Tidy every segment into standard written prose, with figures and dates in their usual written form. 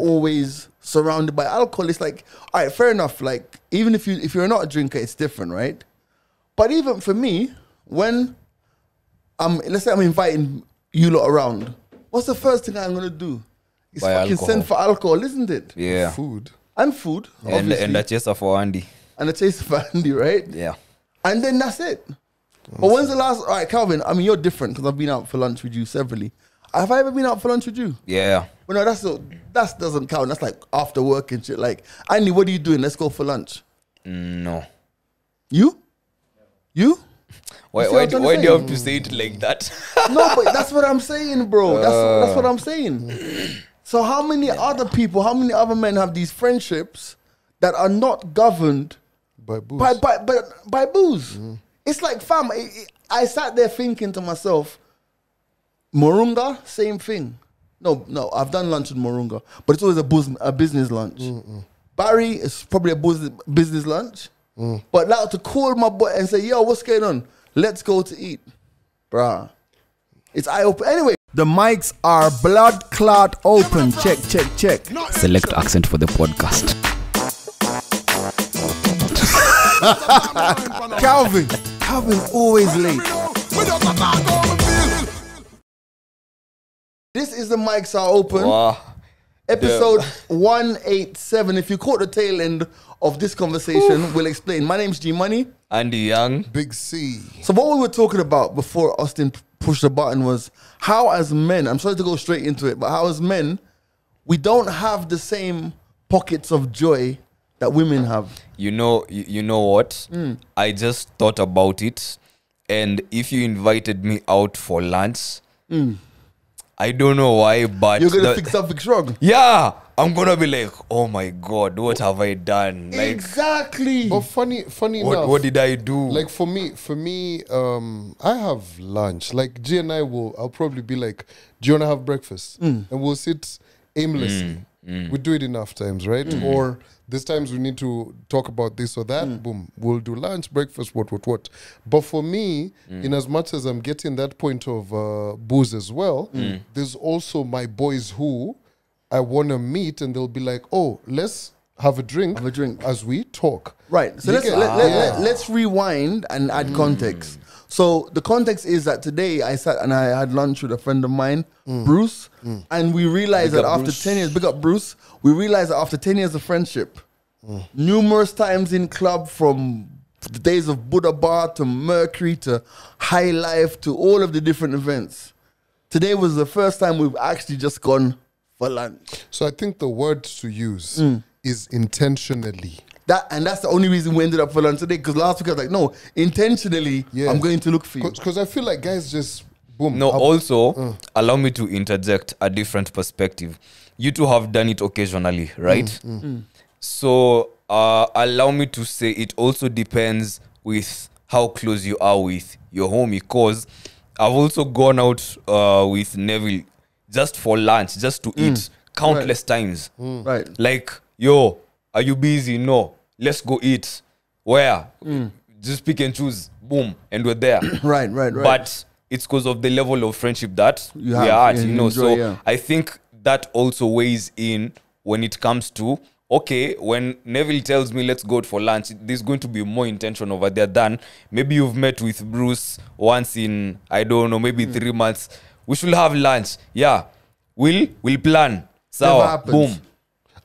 always surrounded by alcohol. It's like, all right, fair enough. Like, even if you're not a drinker, it's different, right? But even for me, when let's say I'm inviting you lot around, what's the first thing I'm gonna do? It's buy fucking alcohol. send for alcohol, isn't it? Yeah. Food, And obviously. a chaser for Andy. And a taste for Andy, right? Yeah. And then that's it. But when's the last? All right, Calvin. I mean, you're different because I've been out for lunch with you severally. Have I ever been out for lunch with you? Yeah. Well, no, that doesn't count. That's like after work and shit. Like, Andy, what are you doing? Let's go for lunch. No. You? Why do you have to say it like that? No, but that's what I'm saying, bro. That's what I'm saying. So how many other people, how many other men have these friendships that are not governed by booze? By booze. It's like, fam, I sat there thinking to myself, Morunga, same thing. No, I've done lunch with Morunga, but it's always a business lunch. Barry is probably a business lunch. But now to call my boy and say, yo, what's going on? Let's go to eat. Bruh. It's eye-open. Anyway, the mics are blood clot open. Check. Select accent for the podcast. Calvin always late. This is the mics are open. Wow. Episode 187. If you caught the tail end of this conversation, we'll explain. My name's G Money. Andy Young. Big C. So what we were talking about before Austin pushed the button was how as men, I'm sorry to go straight into it, but how as men, we don't have the same pockets of joy that women have. You know what? I just thought about it, and if you invited me out for lunch, I don't know why, but you're gonna fix something wrong. Yeah, I'm gonna be like, oh my god, what have I done? Like, exactly. But funny enough. What did I do? Like for me, I have lunch. Like G and I'll probably be like, do you wanna have breakfast? And we'll sit aimlessly. We do it enough times, right? Or there's times we need to talk about this or that. Boom, we'll do lunch, breakfast, what. But for me, in as much as I'm getting that point of booze as well, there's also my boys who I want to meet, and they'll be like, "Oh, let's have a drink as we talk." Right. So let's rewind and add context. So the context is that today I sat and I had lunch with a friend of mine, Bruce, and we realized that after 10 years, big up Bruce, we realized that after 10 years of friendship, numerous times in club, from the days of Buddha Bar to Mercury to High Life to all of the different events, today was the first time we've actually just gone for lunch. So I think the word to use is intentionally. That's the only reason we ended up for lunch today, because last week I was like, no, intentionally, I'm going to look for you. Because I feel like guys just, boom. No, also, allow me to interject a different perspective. You two have done it occasionally, right? So, allow me to say it also depends with how close you are with your homie, because I've also gone out with Neville just for lunch, just to eat countless times. Right. Like, yo, are you busy? No. Let's go eat. Where? Just pick and choose. Boom. And we're there. Right. But it's because of the level of friendship that you we are at, you know. enjoy, So I think that also weighs in when it comes to, okay, when Neville tells me let's go out for lunch, there's going to be more intention over there than maybe you've met with Bruce once in, I don't know, maybe 3 months. We should have lunch. Yeah. We'll plan. So boom.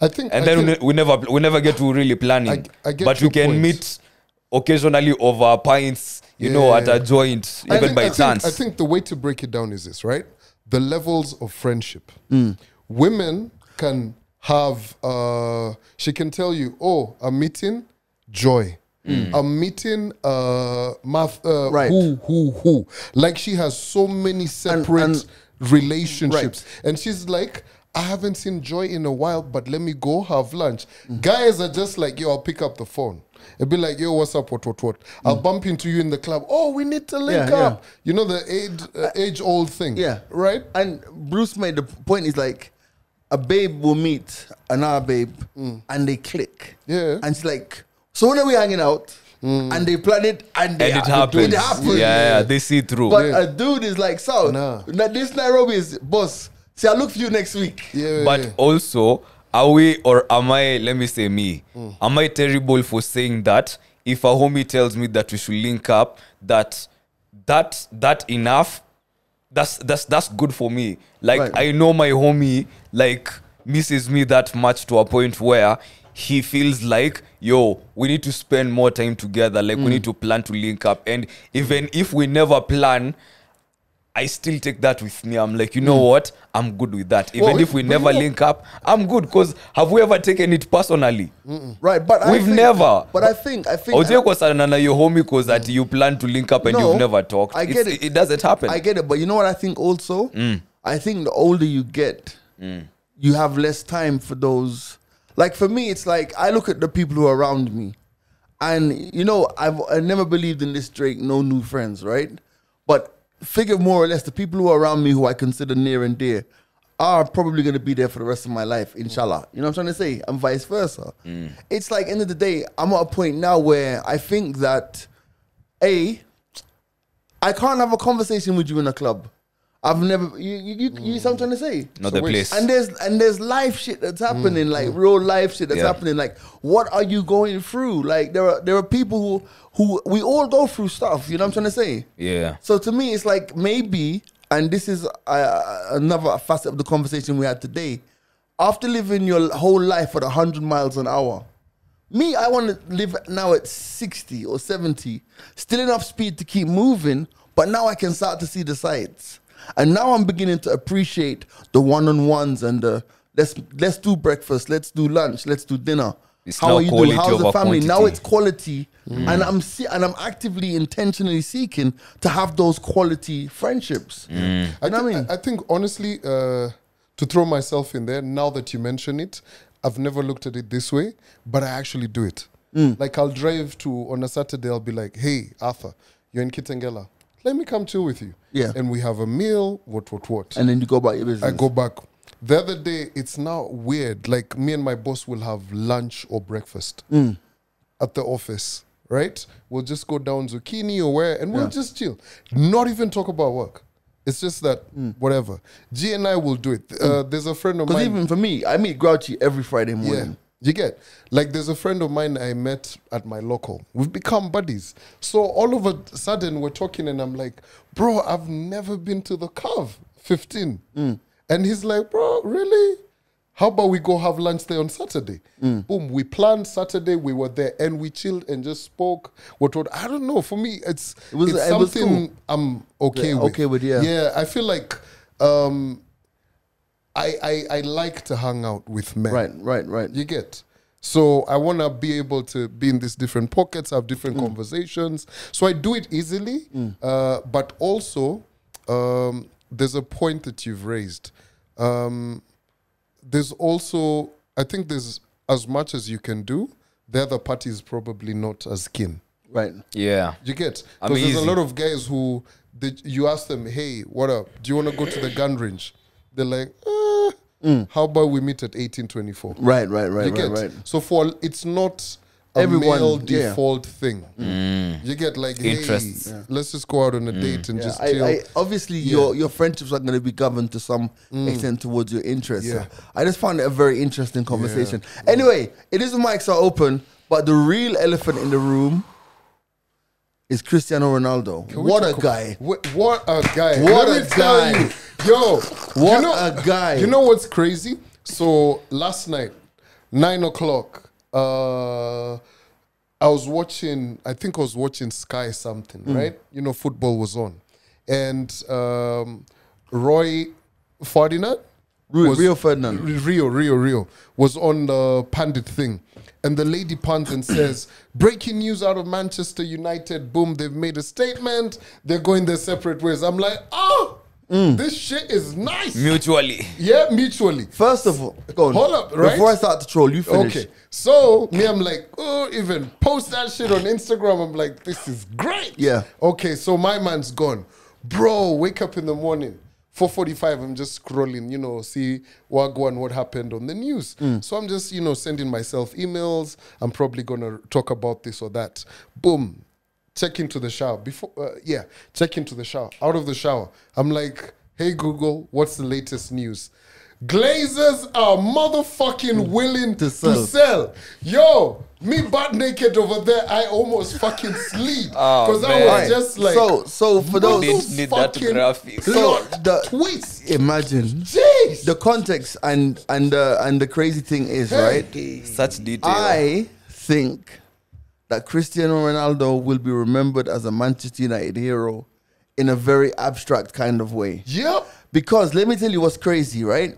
We never get to really planning. I get but we can point. meet occasionally over pints, you know, at a joint, even by chance. I think the way to break it down is this, right? The levels of friendship. Women can have, she can tell you, oh, I'm meeting Joy. I'm meeting who. Like she has so many separate relationships. Right. And she's like, I haven't seen Joy in a while, but let me go have lunch. Guys are just like, yo, I'll pick up the phone. It'll be like, yo, what's up, what? I'll bump into you in the club. Oh, we need to link up. You know, the age-old thing. Yeah. Right? And Bruce made the point, is like, a babe will meet another babe and they click. Yeah. And she's like, so when are we hanging out? And they plan it and it happens. Yeah, they see through. But a dude is like, so, this Nairobi is, boss, see, I'll look for you next week. But also, are we, or am I, let me say me, am I terrible for saying that if a homie tells me that we should link up, that enough, that's good for me. Like, Right. I know my homie, like, misses me that much to a point where he feels like, yo, we need to spend more time together. Like, we need to plan to link up. And even if we never plan, I still take that with me. I'm like, you know what? I'm good with that. Even Well, if we but never link up, I'm good. Because have we ever taken it personally? Right, but We've never. But I think. Ojeko sana na your homie because that you plan to link up and No, you've never talked. I get it. It doesn't happen. I get it, but you know what I think also? I think the older you get, you have less time for those. Like for me, it's like I look at the people who are around me, and you know, I never believed in this Drake, no new friends, right? But figure more or less the people who are around me who I consider near and dear are probably going to be there for the rest of my life, inshallah. You know what I'm trying to say? And vice versa. It's like, end of the day, I'm at a point now where I think that, I can't have a conversation with you in a club. I've never, you see what I'm trying to say? Not the place. And there's life shit that's happening, like real life shit that's happening. Like, what are you going through? Like, there are people who we all go through stuff. You know what I'm trying to say? Yeah. So to me, it's like maybe, and this is another facet of the conversation we had today. After living your whole life at 100 miles an hour, me, I want to live now at 60 or 70, still enough speed to keep moving, but now I can start to see the sights. And now I'm beginning to appreciate the one-on-ones and the let's do breakfast, let's do lunch, let's do dinner. It's How now are you quality doing? How's the over family? Now quantity. it's quality, and I'm actively, intentionally seeking to have those quality friendships. You know what I mean? I think honestly, to throw myself in there, now that you mention it, I've never looked at it this way, but I actually do it. Like I'll drive on a Saturday, I'll be like, hey, Arthur, you're in Kitengela. Let me come chill with you. Yeah. And we have a meal, what. And then you go about your business. I go back. The other day, it's now weird. Like me and my boss will have lunch or breakfast at the office, right? We'll just go down Zucchini or where, and we'll just chill. Not even talk about work. It's just that, whatever. G and I will do it. There's a friend of Because mine. even for me, I meet Grouchy every Friday morning. You get, like, there's a friend of mine I met at my local. We've become buddies. So all of a sudden we're talking and I'm like, bro, I've never been to the Cove 15. And he's like, bro, really? How about we go have lunch there on Saturday? Boom, we planned Saturday, we were there and we chilled and just spoke. What I don't know, for me, it's was something cool. I'm okay with. Okay with, yeah. Yeah, I feel like I like to hang out with men. Right. You get. So I want to be able to be in these different pockets, have different conversations. So I do it easily, but also there's a point that you've raised. There's also, I think there's as much as you can do. The other party is probably not as keen. Right. Yeah. You get? Because there's a lot of guys who, you ask them, hey, what up? Do you want to go to the gun range? They're like, how about we meet at 1824? Right. You get? Right. So it's not a Everyone, male yeah. default thing. You get like, Interests. hey, let's just go out on a date and just I, chill. obviously, your friendships are going to be governed to some extent towards your interests. Yeah. So I just found it a very interesting conversation. Anyway, it is the mics are open, but the real elephant in the room is Cristiano Ronaldo. What a guy. What a guy. What Let a me tell guy. you. Yo, What a guy. You know what's crazy? So last night, 9 o'clock, I think I was watching Sky something, right? You know, football was on. And Roy Ferdinand? Rio Ferdinand. Rio was on the pundit thing. And the lady punt and says, breaking news out of Manchester United. Boom, they've made a statement. They're going their separate ways. I'm like, this shit is nice. Mutually. Yeah, mutually. First of all, go on. Hold up, right? Before I start to troll, you finish. Okay. So, I'm like, even post that shit on Instagram. I'm like, this is great. Yeah. Okay, so my man's gone. Bro, wake up in the morning. 4:45, I'm just scrolling, see what happened on the news. So I'm just, sending myself emails. I'm probably going to talk about this or that. Boom. Check into the shower. Check into the shower. Out of the shower. I'm like, hey, Google, what's the latest news? Glazers are motherfucking willing to sell. sell. Yo, me butt naked over there, I almost fucking slid. Because I man. was just like, so for those Need that motherfucking graphics. so the twist. imagine Jeez. the context and the crazy thing is right. Such detail. I think that Cristiano Ronaldo will be remembered as a Manchester United hero in a very abstract kind of way. Yep. Because let me tell you what's crazy, right?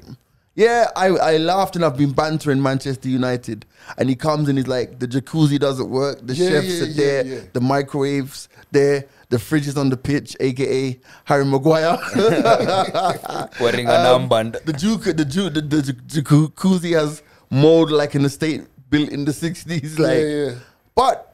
Yeah, I laughed and I've been bantering Manchester United. And he comes and he's like, the jacuzzi doesn't work, the chefs are there, the microwaves there, the fridge is on the pitch, aka Harry Maguire. Wearing an armband. The jacuzzi has mold like an estate built in the 60s. Like, But,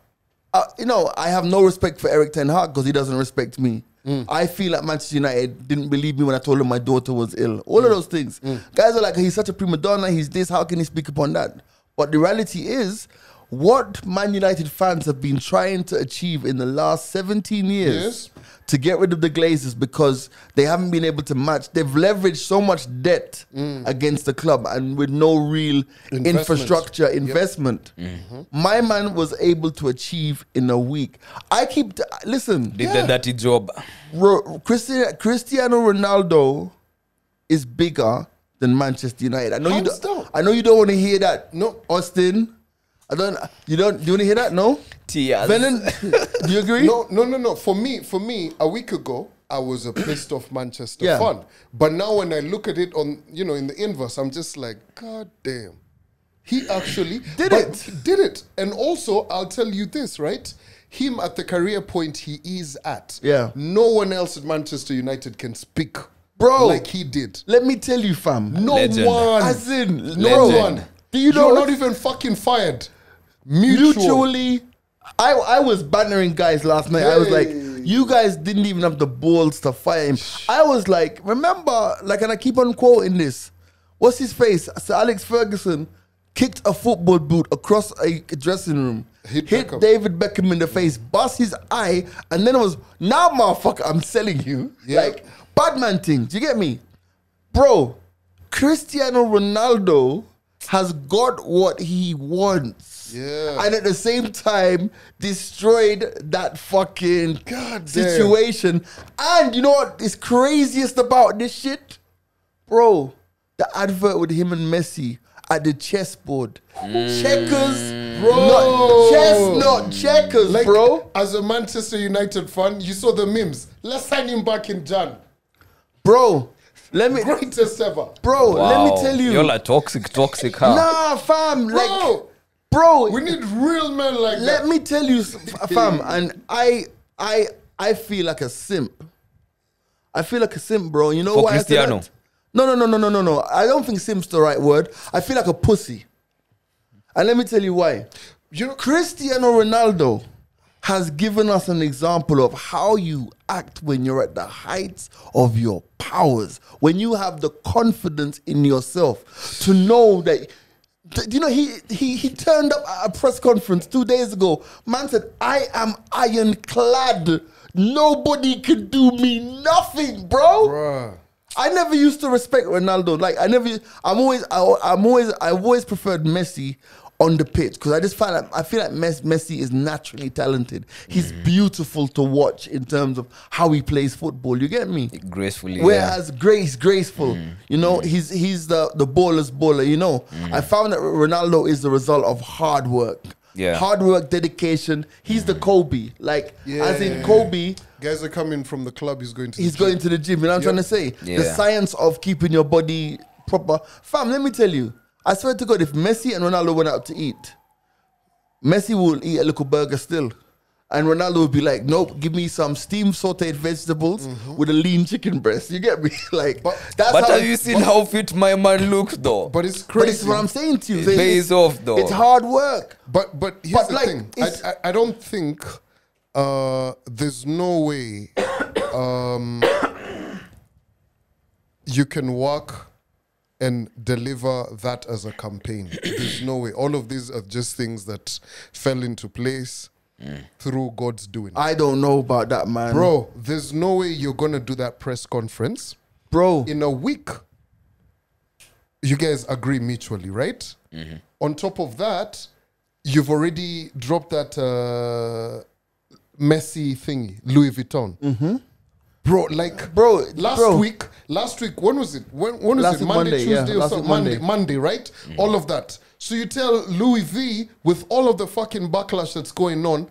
you know, I have no respect for Eric Ten Hag because he doesn't respect me. I feel like Manchester United didn't believe me when I told him my daughter was ill. All of those things. Guys are like, he's such a prima donna, he's this, how can he speak upon that? But the reality is, what Man United fans have been trying to achieve in the last 17 years to get rid of the Glazers because they haven't been able to match. They've leveraged so much debt against the club and with no real infrastructure investment. My man was able to achieve in a week. Listen. Did the dirty job. Cristiano Ronaldo is bigger than Manchester United. I know Hands down. I know you don't want to hear that. No. Austin. Do you want to hear that? No? Tears. Venom, do you agree? No. For me, a week ago, I was a pissed off Manchester fan. But now when I look at it on, in the inverse, I'm just like, God damn. He actually did it. And also, I'll tell you this, right? Him at the career point he is at. Yeah. No one else at Manchester United can speak, bro, like he did. Let me tell you, fam. No Legend. one. As in, No Legend. one. Do you know? You're not even fucking fired. Mutually, I was bannering guys last night. I was like, you guys didn't even have the balls to fire him. I was like, remember, like, and I keep on quoting this. What's his face? Sir Alex Ferguson kicked a football boot across a dressing room, hit David Beckham in the face, bust his eye, and then it was, now motherfucker, I'm selling you. Like, bad man things. You get me? Bro, Cristiano Ronaldo has got what he wants. Yeah. And at the same time, destroyed that fucking situation. And you know what is craziest about this shit? Bro, the advert with him and Messi at the chessboard. Checkers, bro. Not chess, not checkers, Like, bro. as a Manchester United fan, you saw the memes. Let's sign him back in Jan. Bro, let me... Greatest ever. Bro, let me tell you. You're like toxic, huh? Nah, fam. Bro, Like, bro. we need real men like that. Let me tell you, fam, and I feel like a simp. I feel like a simp, bro. You know For why Cristiano? I say that? No. I don't think simp's the right word. I feel like a pussy. And let me tell you why. Cristiano Ronaldo has given us an example of how you act when you're at the heights of your powers. When you have the confidence in yourself to know that... You know, he turned up at a press conference 2 days ago. Man said, I am ironclad. Nobody can do me nothing, bro. Bruh. I never used to respect Ronaldo. Like, I've always preferred Messi on the pitch because I feel like Messi is naturally talented. He's beautiful to watch in terms of how he plays football. You get me? Gracefully. Whereas graceful. You know, he's the baller's baller. You know, I found that Ronaldo is the result of hard work. Yeah. Hard work, dedication. He's the Kobe. Like, as in Kobe. Guys are coming from the club. He's going to The gym. You know what I'm trying to say? Yeah. The science of keeping your body proper. Fam, let me tell you. I swear to God, if Messi and Ronaldo went out to eat, Messi will eat a little burger still. And Ronaldo would be like, nope, give me some steamed sauteed vegetables with a lean chicken breast. You get me? Like, But have you seen how fit my man looks, though? But it's But crazy. it's what I'm saying to you. It pays off, though. It's hard work. But here's the like, thing. I don't think there's no way you can work and deliver that as a campaign. There's no way. All of these are just things that fell into place through God's doing. I don't know about that, man. Bro, there's no way you're going to do that press conference Bro. in a week you guys agree mutually, right? On top of that, you've already dropped that Messi thingy, Louis Vuitton. Bro, last week, when was it? When was Last it? week, Monday, Monday, yeah. Tuesday, or Last something? week, Monday, right? All of that. So you tell Louis V, with all of the fucking backlash that's going on,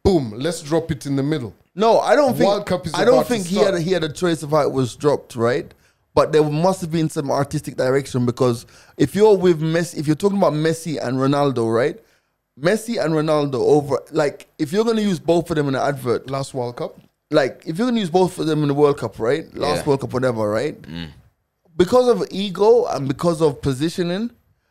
boom, let's drop it in the middle. No, I don't World think. Cup is I don't about to think start. he had a choice of how it was dropped, right? But there must have been some artistic direction, because if you're with Messi, if you're talking about Messi and Ronaldo, right? Messi and Ronaldo over, like, if you're gonna use both of them in an advert, Last World Cup. like if you're gonna use both of them in the World Cup, right? Last World Cup, whatever, right? Because of ego and because of positioning,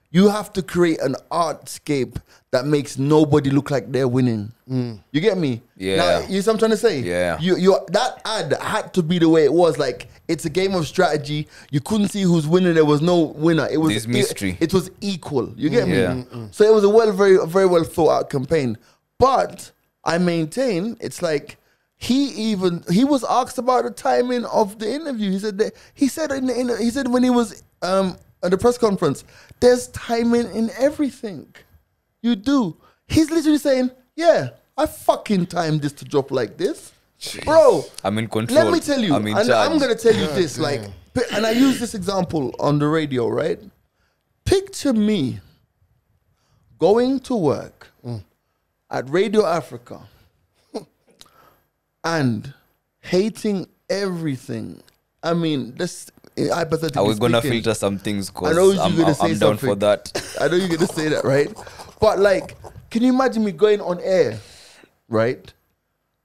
you have to create an artscape that makes nobody look like they're winning. You get me? Yeah. Now, you see what I'm trying to say? Yeah. You that ad had to be the way it was. Like, it's a game of strategy. You couldn't see who's winning. There was no winner. It was There's mystery. It was equal. You get me? Yeah. So it was a very well thought out campaign. But I maintain it's like he was asked about the timing of the interview. He said when he was at the press conference, there's timing in everything. You do. He's literally saying, yeah, I fucking timed this to drop like this. Jeez. Bro, I'm in control. let me tell you, I'm in and charge. I'm going to tell you this, like, and I use this example on the radio, right? Picture me going to work at Radio Africa and hating everything. I mean, this hypothetically Are we gonna speaking, filter some things? I know Because you're gonna say I'm down for something. that. I know you're gonna say that, right? But like, can you imagine me going on air, right,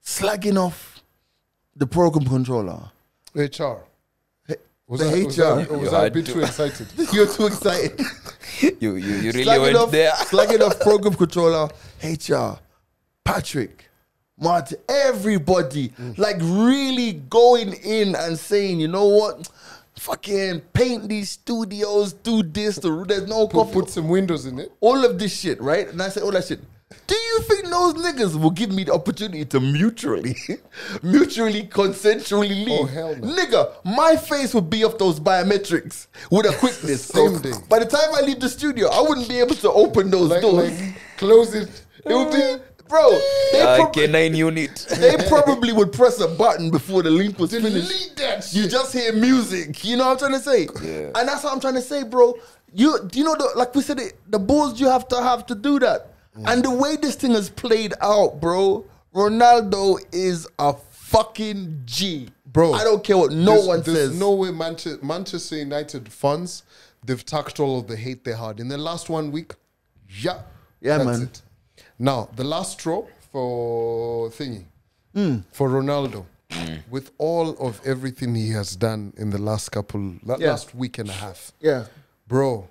slagging off the program controller? HR. Was The I, was HR. I, was You I a had bit to. too excited? You're too excited. You really went there. Slagging off program controller, HR, Patrick, Martin, everybody, like really going in and saying, you know what? Fucking paint these studios, do this, there's no coffee. Put some windows in it. All of this shit, right? And I said, all that shit. Do you think those niggas will give me the opportunity to mutually, consensually leave? Oh, hell no. Nigga, my face would be off those biometrics with a quickness. Same So day. by the time I leave the studio, I wouldn't be able to open those doors. Like, close it. It would be, bro, K9 unit. they probably would press a button before the link was finished. Delete that shit. You just hear music. You know what I'm trying to say? Yeah. And that's what I'm trying to say, bro. You know, like we said, the balls you have to do that. And the way this thing is played out, bro, Ronaldo is a fucking G. Bro, I don't care what one there's says. no way Manchester United fans, they've tacked all of the hate they had in the last 1 week. Yeah, that's man. it. Now the last straw for for Ronaldo, with all of everything he has done in the last last week and a half, Yeah. bro,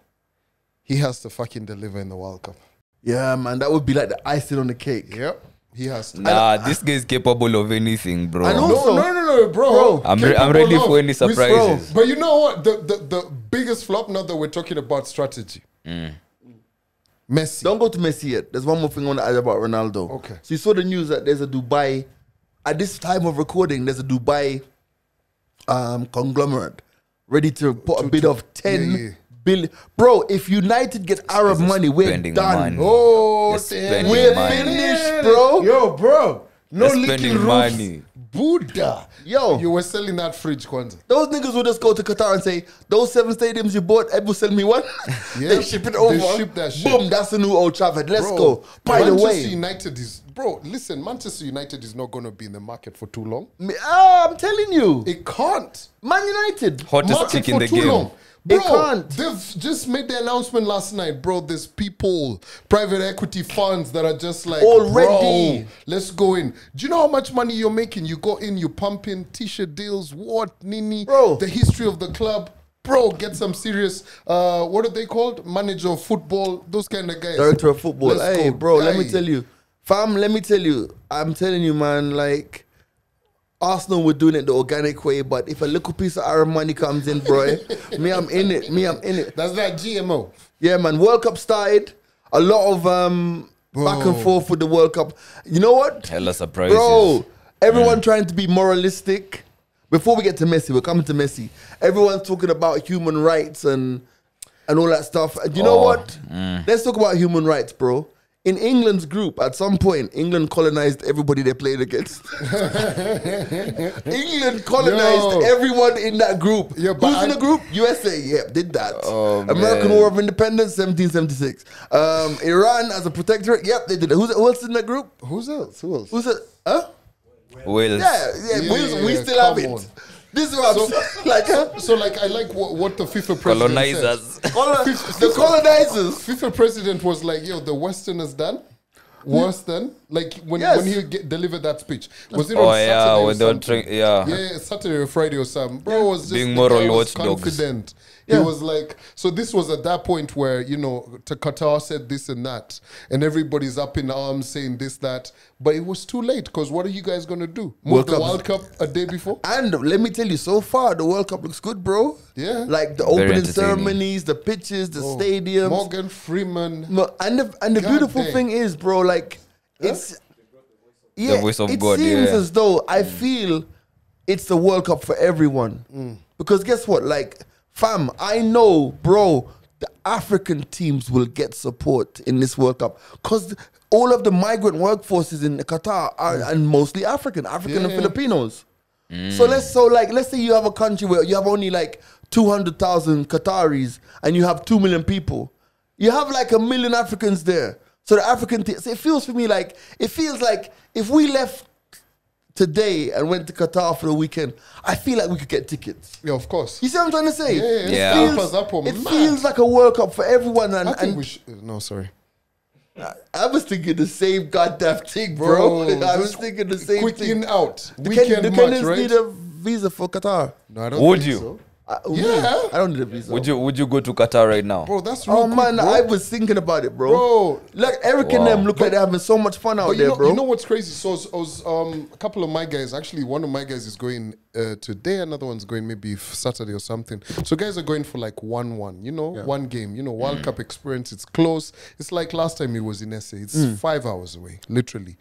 he has to fucking deliver in the World Cup. Yeah, man. That would be like the icing on the cake. Yep, he has to. Nah, this guy is capable of anything, bro. I know. No, bro. I'm Capable ready of. for any surprises. But you know what? The biggest flop, now that we're talking about strategy. Messi. Don't go to Messi yet. There's one more thing I want to add about Ronaldo. Okay. So you saw the news that there's a Dubai, at this time of recording, there's a Dubai conglomerate ready to put a bid of 10 billion. Bro, if United get Arab money, we're spending done. money. Oh, They're spending We're money. finished, bro. Yo, bro. No They're leaking spending roofs. money. Buddha. Yo. You were selling that fridge, Kwanzaa. Those niggas will just go to Qatar and say, those 7 stadiums you bought, Ebu sell me one. Yeah, They ship it over. they ship that shit. Boom, that's the new Old Trafford. Let's Bro, go. By the Manchester way, United is... Bro, listen, Manchester United is not going to be in the market for too long. I'm telling you. It can't. Man United. Hottest Market chick in for the too game. long. They Bro, can't. they've just made the announcement last night, bro. There's people, private equity funds that are just like, Already. bro, let's go in. Do you know how much money you're making? You go in, you pump in t-shirt deals, what, Nini, Bro. the history of the club. Bro, get some serious, what are they called? Manager of football, those kind of guys. Director of football. Let's Hey, go. bro, let me Aye. tell you. Fam, let me tell you. I'm telling you, man, like, Arsenal were doing it the organic way, but if a little piece of Arab money comes in, bro, me, I'm in it. Me, I'm in it. That's that GMO. Yeah, man. World Cup started. A lot of back and forth with the World Cup. You know what? Hella surprises. Bro, everyone trying to be moralistic. Before we get to Messi, we're coming to Messi. Everyone's talking about human rights and and all that stuff. And you know what? Let's talk about human rights, bro. In England's group, at some point, England colonized everybody they played against. England colonized everyone in that group. Yeah, Who's in the group? USA, yep, did that. American War of Independence, 1776. Iran as a protectorate, yep, they did it. Who else in that group? Who's else? Who else? Who's it? Huh? Wales. Yeah, Wales, we still have come it. on. This is what I'm saying. Like, So like I like what the FIFA president Colonizers. said. the colonizers. FIFA president was like, yo, the Westerners done worse than like when he delivered that speech. Was it on Saturday when they were trying, yeah, Saturday or Friday or something. Bro was just Being the moral guy was watchdogs. confident. Yeah. He was like, so this was at that point where, you know, Qatar said this and that, and everybody's up in arms saying this, that, but it was too late because what are you guys going to do? Move the World Cup a day before? And let me tell you, so far, the World Cup looks good, bro. Yeah. Like the Very opening entertaining. ceremonies, the pitches, the stadiums. Morgan Freeman. No, and the beautiful damn. thing is, bro, like, it's... Yeah, The voice of it God, seems yeah. as though I feel it's the World Cup for everyone. Because guess what? like, fam, I know, bro, the African teams will get support in this World Cup because all of the migrant workforces in Qatar are and mostly African and Filipinos. So let's say you have a country where you have only like 200,000 Qataris and you have 2 million people. You have like 1 million Africans there. So the African team, so it feels like if we left today and went to Qatar for the weekend, I feel like we could get tickets. Yeah, of course. You see what I'm trying to say? Yeah. It feels like a World Cup for everyone. I think And we should. No, sorry. I was thinking the same goddamn thing, bro. I was just thinking the same quick thing. in out. The Weekend match, Kenyans right? need a visa for Qatar. No, I don't Would think you? so. Yeah. I don't need a visa. Would you go to Qatar right now? Bro, that's real Oh quick, man, bro. I was thinking about it, bro. Bro. Like Eric and them look like they're having so much fun out But there, bro. You know what's crazy? So a couple of my guys, actually one of my guys is going today, another one's going maybe Saturday or something. So guys are going for like 1-1, you know, one game, you know, World Cup experience. It's close. It's like last time it was in SA. It's 5 hours away, literally.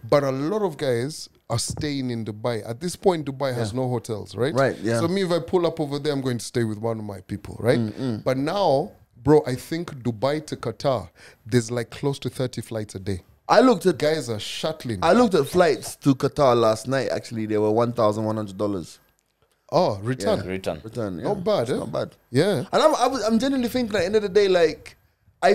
But a lot of guys are staying in Dubai. At this point, Dubai has no hotels, right? Right, yeah. So me, if I pull up over there, I'm going to stay with one of my people, right? But now, bro, I think Dubai to Qatar, there's like close to 30 flights a day. I looked at Guys are shuttling. flights to Qatar last night. Actually, they were $1,100. Oh, return. Return. Return. Yeah. Not bad, It's eh? not bad. Yeah. And I'm genuinely thinking at the end of the day, like, I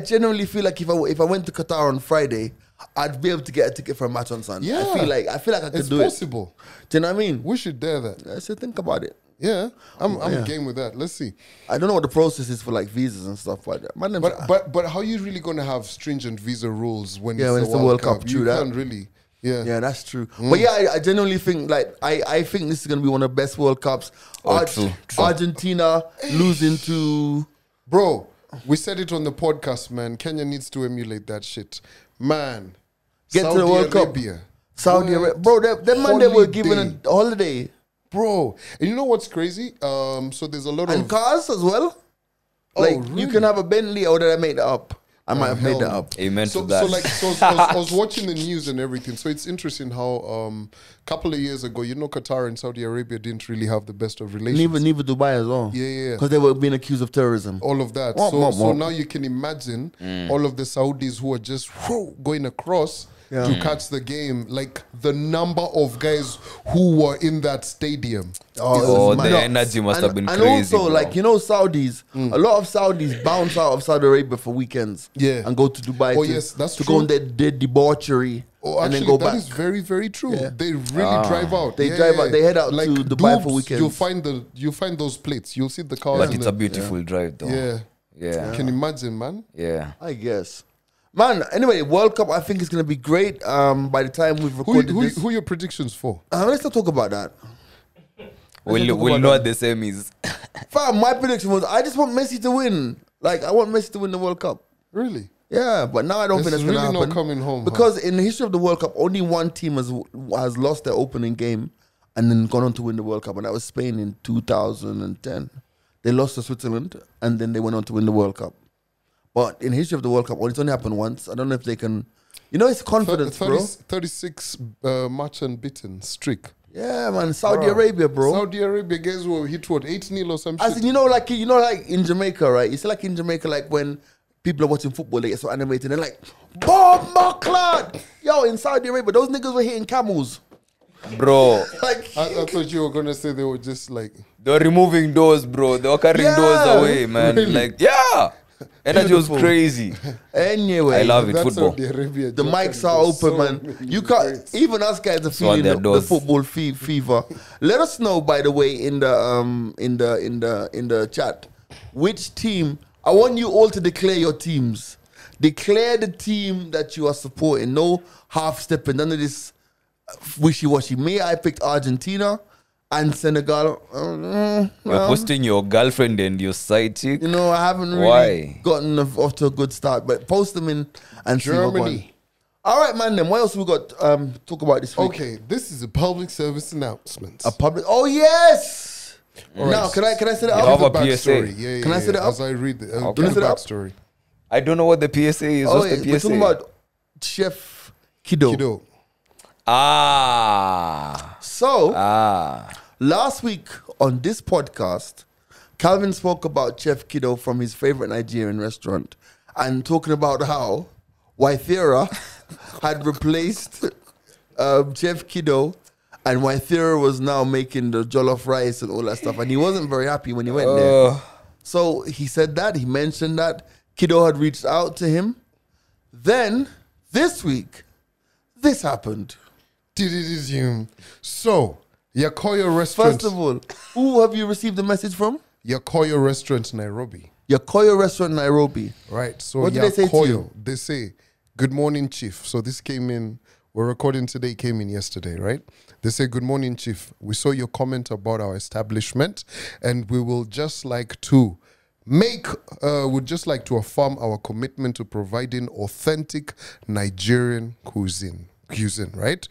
genuinely feel like if I went to Qatar on Friday, I'd be able to get a ticket for a match on Sunday. Yeah. I feel like I could It's do possible. it. Do you know what I mean? We should dare that. I should think about it. Yeah. I'm game with that. Let's see. I don't know what the process is for like visas and stuff like that. But how are you really going to have stringent visa rules when Yeah, when it's the World Cup? true You that. can't really. Yeah. Yeah, that's true. But yeah, I genuinely think like I think this is gonna be one of the best World Cups. True. Argentina losing to Bro, we said it on the podcast, man. Kenya needs to emulate that shit. Man. Get to the World Cup. Saudi Arabia. Bro, that man they were given a holiday. Bro, and you know what's crazy? So there's a lot And of cars as well. Oh, Like really? you can have a Bentley, or did I make that up? I might have made that up. Amen So to that. I was watching the news and everything. So it's interesting how a couple of years ago, you know, Qatar and Saudi Arabia didn't really have the best of relations. Neither Dubai as well. Yeah. Because they were being accused of terrorism. All of that. Womp, So womp. now you can imagine all of the Saudis who are just going across to catch the game. Like the number of guys who were in that stadium. Oh, it's the nuts. energy must have been and crazy, also, bro. like, you know, Saudis, a lot of Saudis bounce out of Saudi Arabia for weekends. Yeah. And go to Dubai Oh, yes, that's to true. go on their debauchery. Oh, and actually, then go that back. is very, very true. Yeah. They really drive out. They drive out. They head out like to Dubai for Dubs, weekends. You'll find those plates. You'll see the cars. But and it's a beautiful drive, though. yeah. Yeah. Can you imagine, man? Yeah. I guess. Man, anyway, World Cup, I think is going to be great by the time we've recorded this. Who are your predictions for? Let's not talk about that. We'll know what the same is. Fam, my prediction was I just want Messi to win. Like, I want Messi to win the World Cup. Really? Yeah, but now I don't This think that's is going to really happen. not coming home, Because in the history of the World Cup, only one team has lost their opening game and then gone on to win the World Cup, and that was Spain in 2010. They lost to Switzerland, and then they went on to win the World Cup. But in the history of the World Cup, it's only happened once. I don't know if they can... You know, it's confidence, bro. 36 match unbeaten streak. Yeah, man. Saudi Bruh. Arabia, bro. Saudi Arabia guys will hit what 8-0 or some As shit. in, like in Jamaica, right? It's like in Jamaica, like when people are watching football, they get so animated. They're like, bomb clot. Yo, in Saudi Arabia, those niggas were hitting camels. Bro, Like, I thought you were gonna say they were just like they were removing doors, bro. They were carrying Yeah. doors away, man. Really? Like, yeah. Energy was Beautiful. crazy. anyway, I love it. that's Football. Saudi Arabia. the joke, mics and are there's open, so man. many You can't. greats. Even us guys are on feeling their the doors. football fever. Let us know, by the way, in the chat, which team. I want you all to declare your teams. Declare the team that you are supporting. No half stepping. None of this wishy washy. Me, I picked Argentina and Senegal. You're posting your girlfriend and your side chick. You know, I haven't really Why? gotten off to a good start, but post them in and see what one. Germany. All right, man. Then what else we got? Talk about this week. Okay, this is a public service announcement. A public. Oh yes. All Now, right. can I say that? You up? have The a backstory. PSA. Yeah, Can I set it up? As I read the, Okay. give the Set it up? backstory. I don't know what the PSA is. Oh, What's yeah, the we're PSA? talking about Chef Kiddo. Kiddo. Ah. So Ah. last week on this podcast, Calvin spoke about Chef Kiddo from his favorite Nigerian restaurant and talking about how Waithera had replaced Chef Kiddo, and Waithera was now making the jollof rice and all that stuff, and he wasn't very happy when he went there. So he said that, he mentioned that Kiddo had reached out to him. Then this week, this happened. So, Yakoyo Restaurant. First of all, who have you received the message from? Yakoyo Restaurant, Nairobi. Yakoyo Restaurant, Nairobi. Right. So What did they say to you? They say, good morning, Chief. So this came in, we're recording today, came in yesterday, right? They say, good morning, Chief. We saw your comment about our establishment and we will just like to would just like to affirm our commitment to providing authentic Nigerian cuisine, right?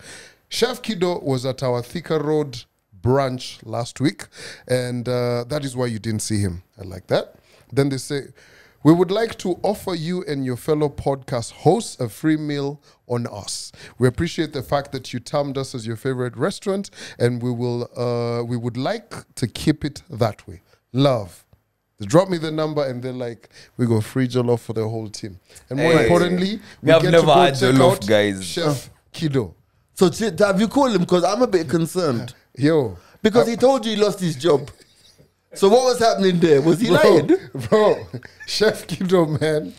Chef Kiddo was at our Thika Road branch last week, and that is why you didn't see him. I like that. Then they say, we would like to offer you and your fellow podcast hosts a free meal on us. We appreciate the fact that you termed us as your favorite restaurant, and we would like to keep it that way. Love. They drop me the number and they're like, we go free jollof for the whole team. And more Hey. importantly, We have get never to go had check jollof, out guys. Chef Kiddo. So have you called him? Because I'm a bit concerned. Yo. Because he told you he lost his job. So what was happening there? Was he lying? Bro, Chef Kiddo, man.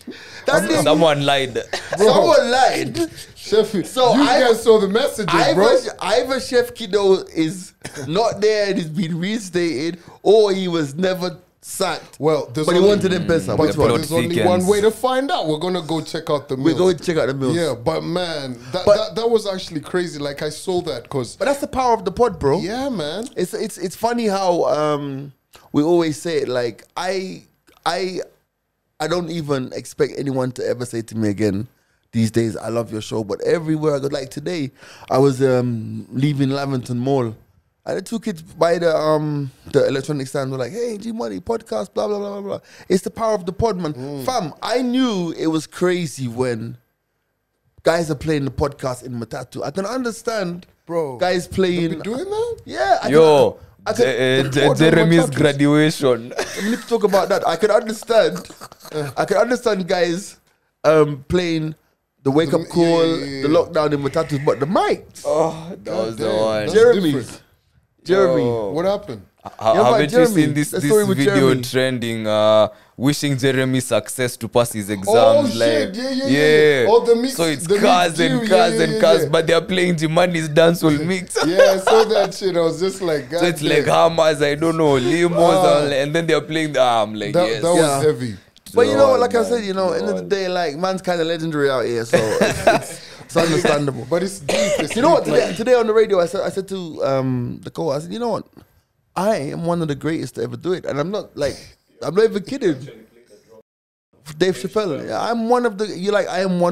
That's it. Someone lied. Someone lied. Chef, So you I- guys saw the messages, bro. Either Chef Kiddo is not there and he's been reinstated, or he was never sacked. Well, there's but he only- wanted M-Pesa. But Which the one? plot there's only thickens. one way to find out. We're gonna go check out the We're meal. going to check out the bills. Yeah, but man, But- that was actually crazy. Like I saw that because But that's the power of the pod, bro. yeah, man. It's funny how we always say it. Like I don't even expect anyone to ever say to me again these days, I love your show. But everywhere I go, like today, I was leaving Lavington Mall. And the two kids by the electronic stand were like, hey, G Money, podcast, blah, blah, blah, blah, blah. It's the power of the pod, man. Fam, I knew it was crazy when guys are playing the podcast in Matatu. I can understand Bro, guys They playing. be doing that? Yeah, Yo, I could record on Jeremy's Matatus. graduation. We need to talk about that. I can understand. I can understand guys playing the wake up call, yeah. the lockdown in Matatus, but the mics. Oh, that was the damn. one. That's Jeremy. different. Jeremy. Yo. What happened? Yeah, but Haven't you Jeremy, seen this the story with video Jeremy. trending? Wishing Jeremy success to pass his exams. Oh, like, shit. Yeah. Oh, the mix. So it's the cars mix and too. cars Yeah, and yeah, cars, yeah. but they're playing Jimani's dancehall mix. Yeah, I saw that shit. I was just like, God So it's damn. like hammers, I don't know, limos, and then they're playing the I'm like, that, yes. that Yeah. was heavy. But you know what, God, like I man. said, you know, end of the day, like, man's kind of legendary out here, so it's understandable. But it's deep. It's You know what, deep, today on the radio, I said to the co, I said, you know what, I am one of the greatest to ever do it. And I'm not even kidding. Dave Chappelle, yeah, I am one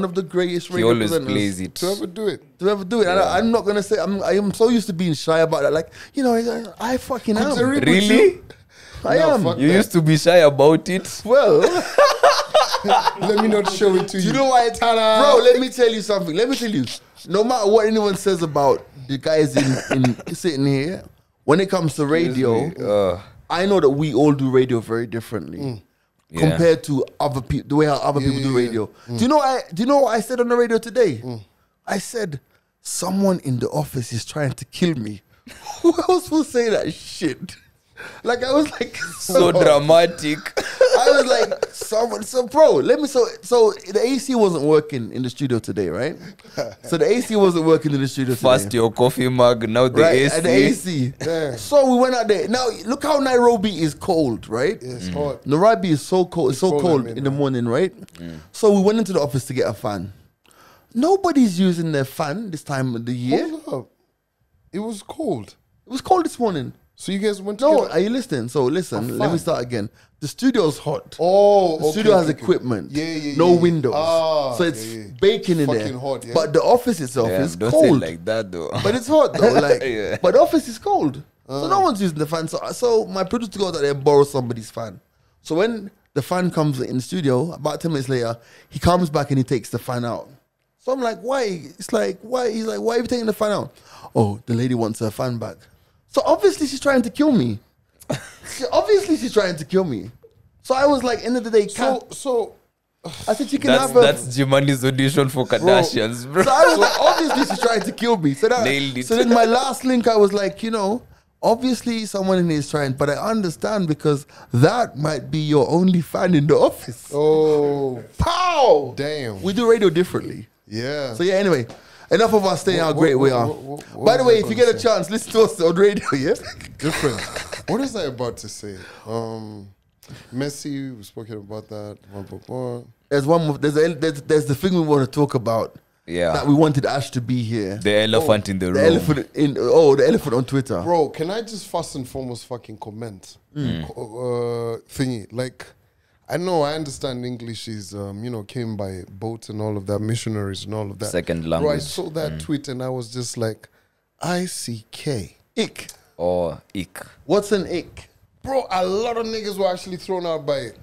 of the greatest He radio always presenters plays it. to ever do it. to ever do it. And I'm not gonna say I am so used to being shy about that. Like, you know, I fucking am. Jeremy, Really? I No, am. fuck You that. used to be shy about it. Well, Let me not show it to you. Do you know why? Ta-da. Bro, let me tell you something. Let me tell you. No matter what anyone says about the guys in sitting here, when it comes to radio, I know that we all do radio very differently compared to other people. The way how other people do radio. Do you know what I said on the radio today? I said someone in the office is trying to kill me. Who else will say that shit? Like I was like So dramatic. I was like someone. So bro, so the AC wasn't working in the studio today, right? So the AC wasn't working in the studio today. First your coffee mug, now the Right, AC. and the AC. Damn. So we went out there. Now look how Nairobi is cold, right? It's hot. Nairobi is so cold. It's so cold, cold I mean, in the morning, right? So we went into the office to get a fan. Nobody's using their fan this time of the year. Hold up. It was cold. It was cold this morning. So you guys went to No, get are you listening? So listen, let me start again. The studio's hot. Oh, The studio has equipment. No windows. So it's baking in Fucking there. hot, yeah. But the office itself Damn, is don't cold. say it like that though. But it's hot though. Like, Yeah. but the office is cold. So no one's using the fan. So my producer goes out there and borrows somebody's fan. So when the fan comes in the studio, about 10 minutes later, he comes back and he takes the fan out. So I'm like, why? It's like, why? He's like, why are you taking the fan out? Oh, the lady wants her fan back. So obviously she's trying to kill me. Obviously she's trying to kill me. So I was like, end of the day, So I said she can have her. That's Jimani's audition for Kardashians, bro. So I was like, obviously she's trying to kill me. Nailed it. So then my last link, I was like, obviously someone in here is trying, but I understand because that might be your only fan in the office. oh Pow! damn. We do radio differently. Yeah. So yeah, anyway, enough of us saying how great we are. By the was way, I if you gonna get a chance, listen to us on radio, yeah? Different. What was I about to say? Messi, we've spoken about that. There's one more, there's the thing we want to talk about. Yeah. That we wanted Ash to be here. The elephant in the room. The elephant on Twitter. Bro, can I just first and foremost fucking comment? Thingy. Like, I understand English is, came by boat and all of that, missionaries and all of that. Second Bro, I language. saw that tweet and I was just like, ICK. Ick. Or ick. What's an ick? Bro, a lot of niggas were actually thrown out by it.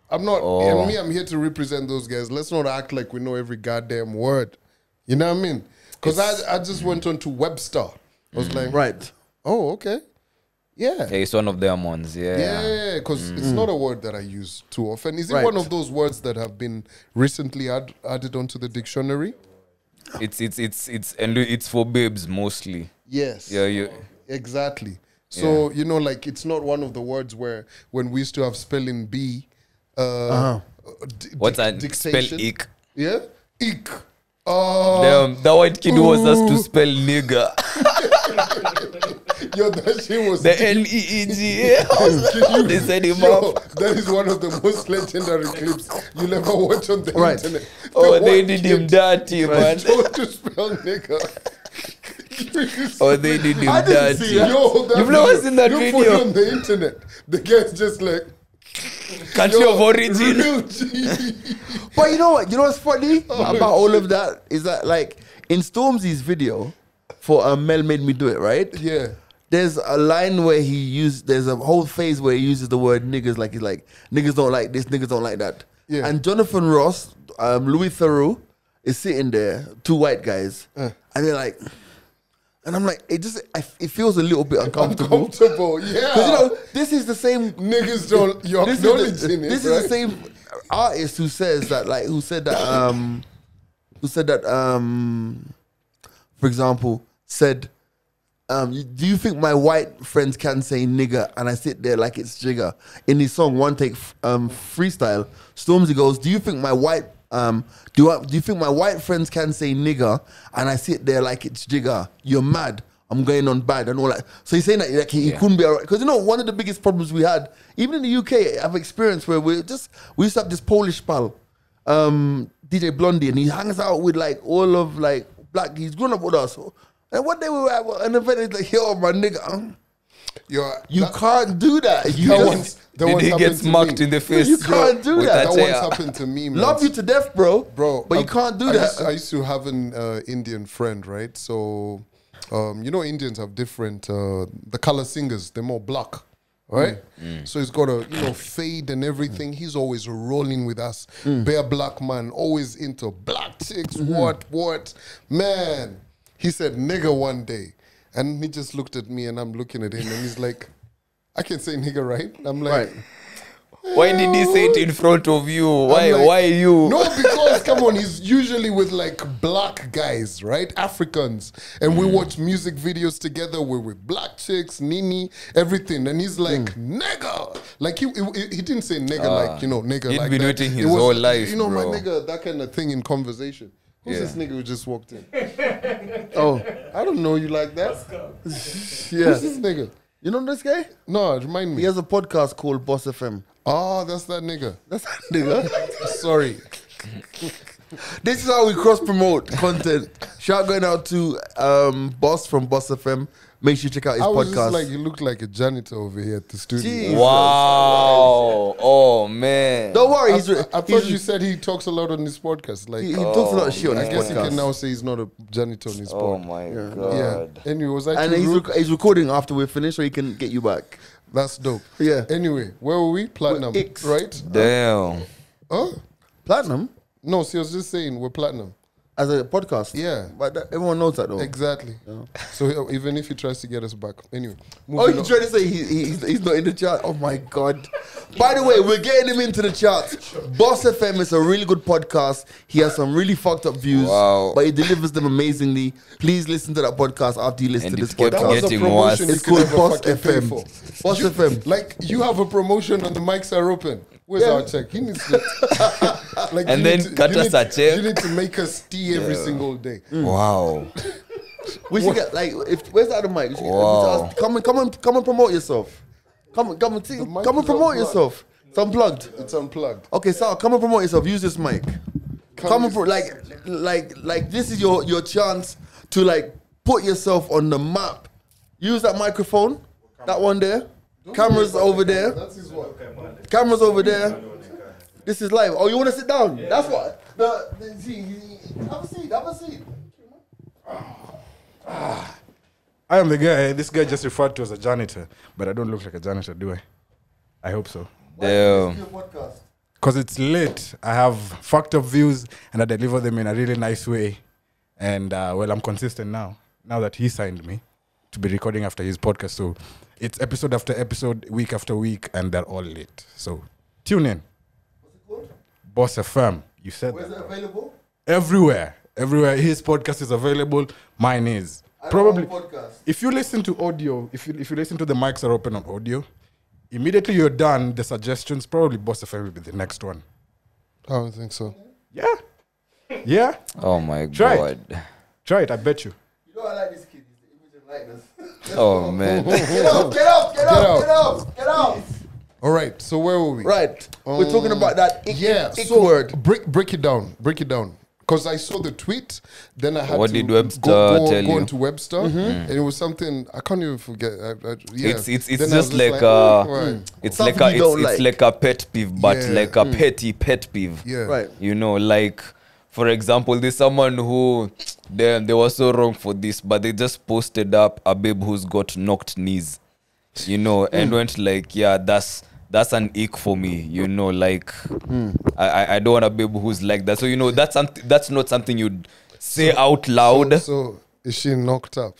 I'm not, Oh. and me, I'm here to represent those guys. Let's not act like we know every goddamn word. You know what I mean? Because I just went on to Webster. I was like, Right. oh, okay. Yeah. Yeah, it's one of them ones. Yeah. Yeah, because it's not a word that I use too often. Is it Right. one of those words that have been recently added onto the dictionary? It's for babes mostly. Yes. Yeah, Exactly. So, like it's not one of the words where when we used to have spelling bee, What's that? Spell dictation. ick. Yeah? Ick. Damn, that white kid was asked to spell nigga. Yo, that shit was The N-E-E-G. They said him Yo, up. that is one of the most legendary clips you'll ever watch on the Right. internet. Oh, The they white did kid him dirty, man. told to spell nigga. Oh, they did him I didn't see dirty. that. Yo, that You've never video, seen that look video? for it on the internet. The guy's just like, Country of origin. real G. But you know what? You know what's funny about all of that is that like in Stormzy's video for Mel Made Me Do It, right? Yeah. There's a line where there's a whole phase where he uses the word niggas, like he's like, niggas don't like this, niggas don't like that. Yeah. And Jonathan Ross, Louis Theroux is sitting there, two white guys, and they're like, and I'm like, it feels a little bit uncomfortable. Uncomfortable, yeah. Because this is the same Niggas don't, you're this acknowledging it, this right? is the same artist who says that, like, who said that, for example, said, do you think my white friends can say nigger? And I sit there like it's jigger. In his song One Take Freestyle, Stormzy goes, do you think my white do you think my white friends can say nigger? And I sit there like it's jigger. You're mad. I'm going on bad and all that. So he's saying that like he couldn't be alright. Because one of the biggest problems we had, even in the UK, I've experienced where we used to have this Polish pal, DJ Blondie, and he hangs out with like all of like black. He's grown up with us. And one day we were at an event. He's like, "Yo, my nigga, you can't do that. Did he get smacked in the face? You can't do with that. That chair? once happened to me, man. Love you to death, bro. But you I- can't do I that. I used to have an Indian friend, right? So, Indians have different, the color singers, they're more black. right? So he's got a fade and everything. He's always rolling with us. Bare black man, always into black chicks. What? Man, he said nigga one day. And he just looked at me and I'm looking at him and he's like, I can say nigga, right? I'm like, why did he say it in front of you? Why you? No, because come on, he's usually with like black guys, right? Africans. And we watch music videos together. We're with black chicks, Nini, everything. And he's like, nigga. Like he didn't say nigga like, nigga He'd like been that. waiting his It was, whole life, my bro. nigga, that kind of thing in conversation. Who's Yeah. this nigga who just walked in? Oh, I don't know you like that. yeah. Who's this nigga? You know this guy? No, remind He me. has a podcast called Boss FM. Oh, that's that nigga. That's that nigga. Sorry. This is how we cross promote content. Shout going out to Boss from Boss FM. Make sure you check out his I was podcast. just like, you look like a janitor over here at the studio. Jeez. Wow. Oh man. Don't worry, I he's, thought he's- you said he talks a lot on his podcast. Like, he talks a lot of shit on I his guess he can podcast. now say he's not a janitor on his Oh podcast. my Yeah. god. Anyway, was I And too he's, rude? he's recording after we're finished, so he can get you back. That's dope. Yeah. Anyway, where were we? Platinum, Icks. right? Damn. Huh? Platinum No, see, I was just saying we're platinum. as a podcast. Yeah. But everyone knows that though. Exactly. So even if he tries to get us back, anyway. Oh, moving you're on. trying to say he's not in the chart? Oh my God. By the way, we're getting him into the charts. Boss FM is a really good podcast. He has some really fucked up views, Wow. but he delivers them amazingly. Please listen to that podcast after you listen And to this it's kept That was podcast. a getting promotion worse. you It's could called never Boss fucking pay FM. for. Boss FM. Like, you have a promotion and the mics are open. Where's our check? He needs to. Like, And you then need to- cut you us need- a check. You need to make us tea every single day. Wow. We should get like where's the other mic? We should Wow. come and promote yourself. Come and mic and is promote unplugged. yourself. It's unplugged. It's unplugged. Okay, so come and promote yourself. Use this mic. Come and like this is your chance to like put yourself on the map. Use that microphone. That one there. Cameras over there. That's his one. Cameras over there. This is live. Oh, you want to sit down? That's what. Have a seat. I am the guy. This guy just referred to as a janitor, but I don't look like a janitor, do I? I hope so. Damn. Because it's late. I have fucked up views and I deliver them in a really nice way. And well, I'm consistent now. Now that he signed me to be recording after his podcast. So it's episode after episode, week after week, and they're all late. So tune in. What's it called? Boss FM. You said Where's that. it available? Everywhere. Everywhere. His podcast is available. Mine is. Probably. Podcast. If you listen to audio, if you listen to the mics are open on audio, immediately you're done, the suggestions, probably Boss FM will be the next one. I don't think so. Yeah. Yeah. Oh my Try god. Try it, I bet you. You know I like this kid. He's the image and likeness. Oh man. Get out. All right, so where were we? Right. We're talking about that ick so word. break it down. Because I saw the tweet, then I had What to did Webster go tell you? into Webster, and it was something I can't even forget. Yeah. It's Then I was just like right. it's Something like a you don't it's like. like a pet peeve, but Yeah. like a petty pet peeve. Yeah. Right. You know, like for example, there's someone who damn they were so wrong for this, but they just posted up a babe who's got knocked knees. You know, and went like, yeah, that's an ick for me, you know, like I don't want a babe who's like that. So you know that's not something you'd say out loud. So is she knocked up?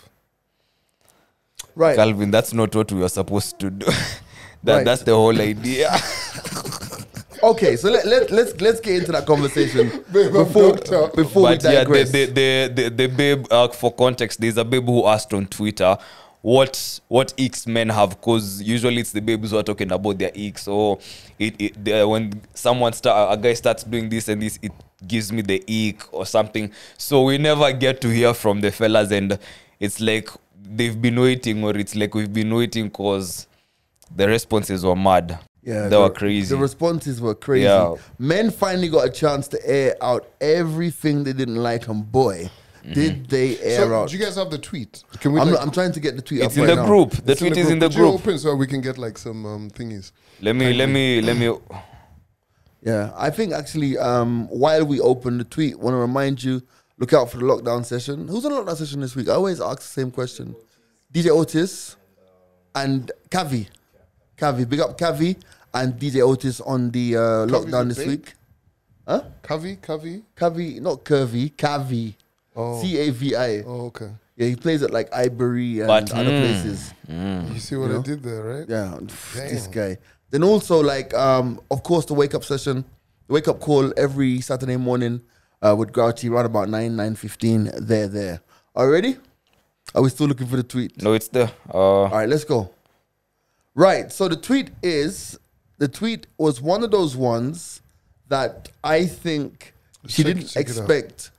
Right. Calvin, that's not what we were supposed to do. Right. That's the whole idea. Okay, so let's get into that conversation Babe, I'm knocked up. before we But yeah, digress. the babe, for context, there's a babe who asked on Twitter what icks men have, because usually it's the babes who are talking about their icks, or when a guy starts doing this and this, it gives me the ick or something. So we never get to hear from the fellas, and it's like they've been waiting, or it's like we've been waiting because the responses were mad. Yeah, they were crazy. The responses were crazy. Yeah. Men finally got a chance to air out everything they didn't like, and boy, did they air So out. do you guys have the tweet? Can we? I'm trying to get the tweet It's up in right the now. group. The It's tweet is in the Could you group. open so we can get like some thingies? Let me. Yeah, I think actually, while we open the tweet, want to remind you, look out for the lockdown session. Who's on the lockdown session this week? I always ask the same question. DJ Otis and Kavi. Cavi. Big up Cavi and DJ Otis on the lockdown this week. Huh? Cavi, not Curvy, Cavi. Oh. Cavi. Oh, okay. Yeah, he plays at like Ivory and other places. You see what I did there, right? Yeah, this guy. Then also like, of course, the wake up session, the wake up call every Saturday morning with Grouchy around about 9:15. There. Are you ready? Are we still looking for the tweet? No, it's there. All right, let's go. Right, so the tweet was one of those ones that I think she didn't expect.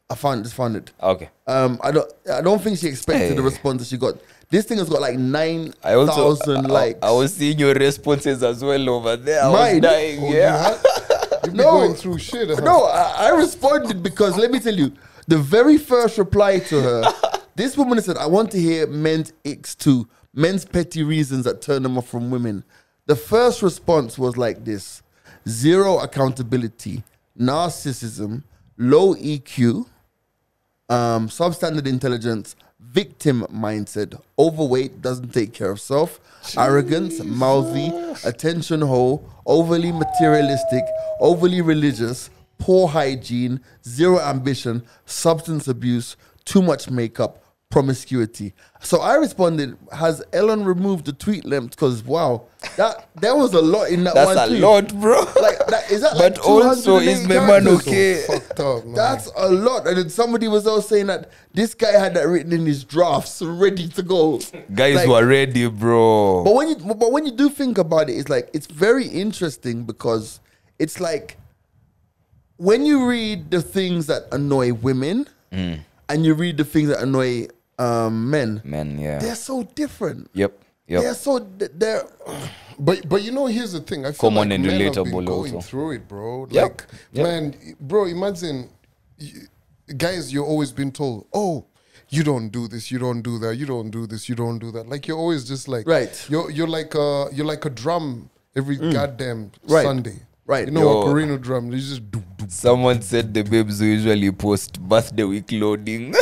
I found it. Okay. I don't think she expected the response that she got. This thing has got like 9,000 likes. I was seeing your responses as well over there. I Mine? was dying. You've been going through shit. Huh? No, I responded because let me tell you, the very first reply to her, this woman said, I want to hear men's icks too, men's petty reasons that turn them off from women. The first response was like this: zero accountability, narcissism, low EQ, substandard intelligence, victim mindset, overweight, doesn't take care of self, arrogance, mouthy, attention whore, overly materialistic, overly religious, poor hygiene, zero ambition, substance abuse, too much makeup, promiscuity. So I responded, has Ellen removed the tweet length? Because wow, there was a lot in that That's one a tweet. lot, bro. Like that, is that But like also, is 280 my man characters? okay? Fucked up, man. That's a lot. And then somebody was also saying that this guy had that written in his drafts, ready to go. Guys Like, were ready, bro. But when you do think about it, it's like it's very interesting because it's like when you read the things that annoy women and you read the things that annoy men, Yeah. they're so different. Yep. They're But you know, here's the thing. I feel Common like and men have relatable been going also. through it, bro. Yep. Like, man, bro, imagine, guys, you're always been told, oh, you don't do this, you don't do that, you don't do this, you don't do that. Like you're always just like, Right. You're like a drum every goddamn Right. Sunday. Right. You know, Yo. a Corino drum. You just do. Someone said the babes will usually post birthday week loading.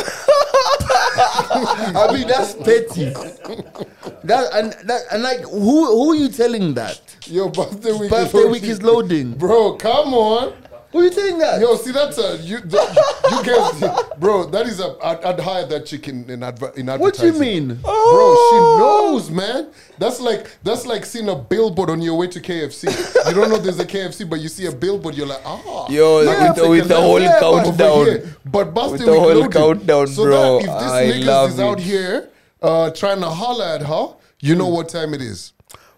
I mean, that's petty. And like, who are you telling that? Your birthday week. Birthday week is loading. Bro, come on. Who are you telling that? Yo, see that's you guys, bro. That is I'd hire that chicken in advertising. What do you mean? Bro, she knows, man. That's like seeing a billboard on your way to KFC. You don't know there's a KFC, but you see a billboard, you're like, Yo, with the whole countdown. But birthday With the week whole loaded. countdown, so bro. that I if this love niggas is out it. here trying to holler at her, you know what time it is.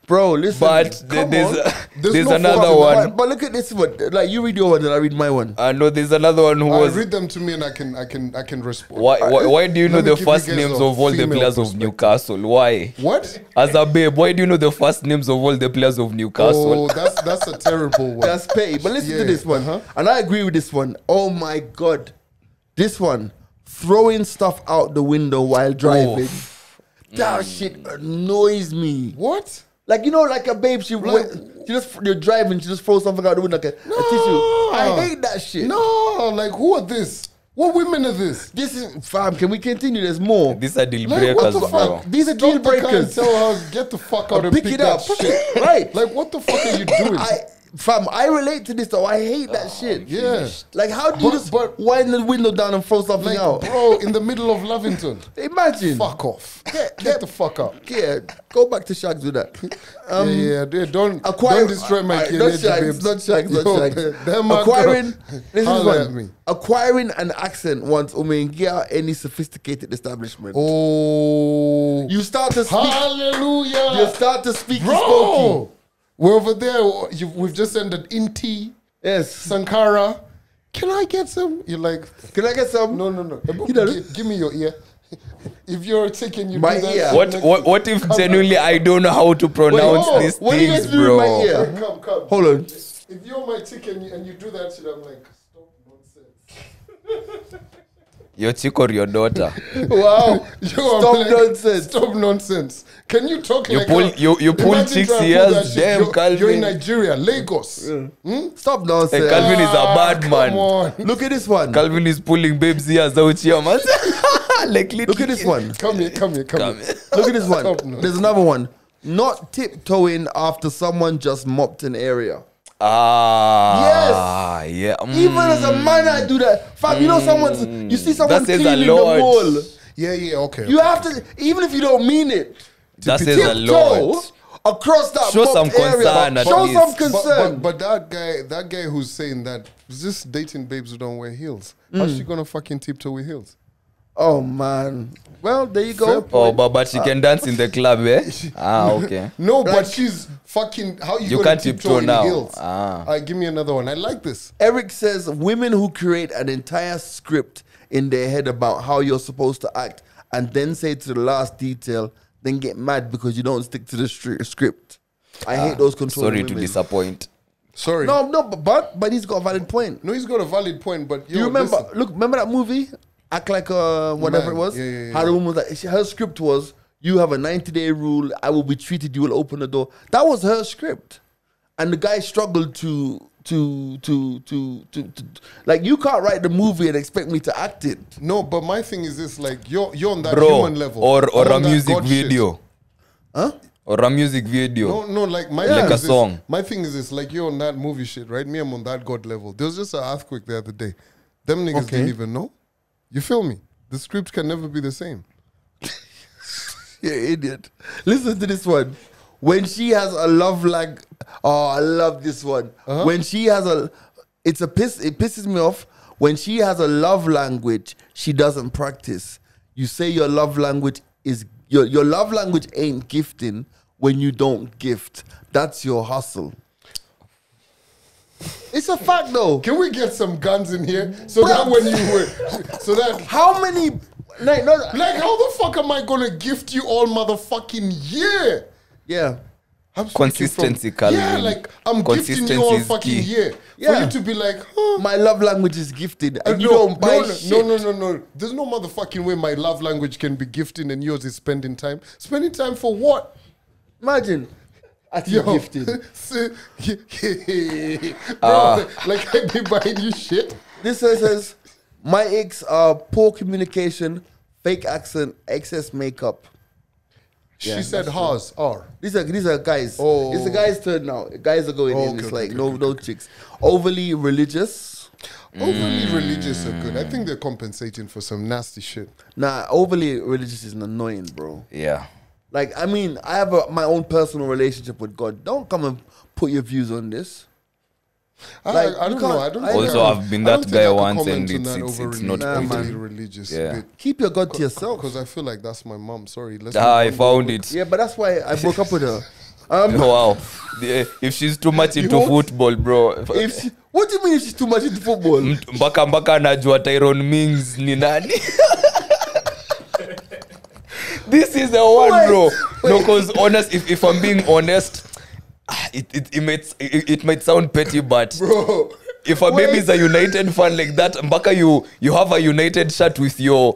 Bro, listen. But Come there's on. There's there's no another fucking- one. But look at this one. Like you read your one, and I read my one. No, there's another one who was. Read them to me and I can respond. Why do you know Let me the give first you guys names a of all the female players of perspective. Newcastle? Why? What? As a babe, why do you know the first names of all the players of Newcastle? Oh, that's a terrible one. That's petty. But listen to Yeah, this one, and I agree with this one. Oh my god, this one, throwing stuff out the window while driving. That shit annoys me. What? Like you know, like a babe, you're driving, she just throws something out the window like a tissue. I hate that shit. No, like who are this? What women are this? This is fam. Can we continue? There's more. These are deal Like, what breakers, the bro. fuck? These are deal Stop the car and breakers. tell her, get the fuck out and Pick pick it that up. shit. Right. Like, what the fuck are you doing? I relate to this though. I hate that shit. Yeah. Like how do you just wind the window down and throw something Like, out? bro, in the middle of Lavington. Imagine. Fuck off. Get Get the fuck up. Yeah, go back to Shags with that. Don't destroy my not energy, Shags, babes. not Shags, not Yo, Shags. them are Acquiring, gonna this is holler at one. me. Acquiring an accent once Umengia any sophisticated establishment. Oh, You start to speak. hallelujah. You start to speak. Bro, we're over there. We've just ended Inti, Yes. Sankara. Can I get some? You're like, Can I get some? no. Give me your ear. If you're taking you My do that ear. shit, What if genuinely I don't know how to pronounce Wait, these what are you things, guys doing with my bro? ear? Come. Hold on. If you're my chick and you do that shit, I'm like, stop nonsense. Your chick or your daughter? Wow. Yo, Stop I'm like, nonsense. Stop nonsense. Can you talk You like pull- a- you pull Imagine chicks' trying to pull ears, that shit. damn, You're in Calvin. Nigeria, Lagos. Stop nonsense. Hey, Calvin is a bad Come man. on. Look at this one. Calvin is pulling babes' ears out here, man. Like little Look at this one. Come here. Look at this one. Stop now. There's another one. Not tiptoeing after someone just mopped an area. Yeah. Even as a man, I do that. Fam, you know you see someone says a cleaning the lot. wall. Yeah, okay. You have to, even if you don't mean it, That says a tiptoe lot. across that Show some mopped area. concern at Show least. some concern. But that guy who's saying that is just dating babes who don't wear heels. How's she gonna fucking tiptoe with heels? Oh man. Well, there you Fair go. point. But she can dance in the club, eh? Okay. No, but she's fucking. How you You gonna can't tiptoe in now. heels? Ah. Give me another one. I like this. Eric says women who create an entire script in their head about how you're supposed to act and then say to the last detail, then get mad because you don't stick to the script. I hate those controlling Sorry women. to disappoint. Sorry. No, but he's got a valid point. No, he's got a valid point. But Do you remember? listen. Look, remember that movie? Act Like whatever Man, it was. yeah. How the woman was like, her script was, "You have a 90-day rule. I will be treated. You will open the door." That was her script, and the guy struggled to like, you can't write the movie and expect me to act it. No, but my thing is this: like you're on that Bro, human level, or I'm a on that music God shit. video. Huh? Or a music video. No, like my Like thing a is this, song. My thing is this: like you're on that movie shit, right? Me, I'm on that God level. There was just an earthquake the other day. Them niggas Okay. didn't even know. You feel me? The script can never be the same. You idiot. Listen to this one. When she has a love like, oh, I love this one. When she has it pisses me off. When she has a love language she doesn't practice. You say your love language is, your love language ain't gifting when you don't gift. That's your hustle. It's a fact though. Can we get some guns in here so that when you were, so that How many, like, no, like how the fuck am I gonna gift you all motherfucking year? yeah. I'm speaking Consistency, from, Calvin. yeah, like I'm gifting you all Consistency is fucking key. year for Yeah. you to be like, huh? My love language is gifted and you no, don't buy shit. no. There's no motherfucking way my love language can be gifting and yours is spending time. Spending time for what? Imagine. I think Yo, gifted. bro, like I be buying you shit. This one says, my icks are poor communication, fake accent, excess makeup. She said hers are. These are guys. Oh. It's the guys' turn now. Guys are going in. Okay, It's okay, like okay, no chicks. Overly religious. Overly religious are good. I think they're compensating for some nasty shit. Nah, overly religious is annoying, bro. Yeah. Like, I mean, I have my own personal relationship with God. Don't come and put your views on this. Like, I you don't can't- know. I don't I- think Also, I I've been I don't that think guy I could once comment and on that it's overly- not Nah, overly man. religious Yeah. bit. Keep your God to yourself. Because I feel like that's my mom. Sorry. Let's I move on. found it. Yeah, but that's why I broke up with her. Wow. If she's too much into won't- football, bro. What do you mean if she's too much into football? mpaka anajua Tyrone Mings ni nani? This is the one, Wait, bro. No, wait. because honest, if I'm being honest, it might sound petty, but Bro. if a baby is a United fan like that, mpaka you have a United shirt with your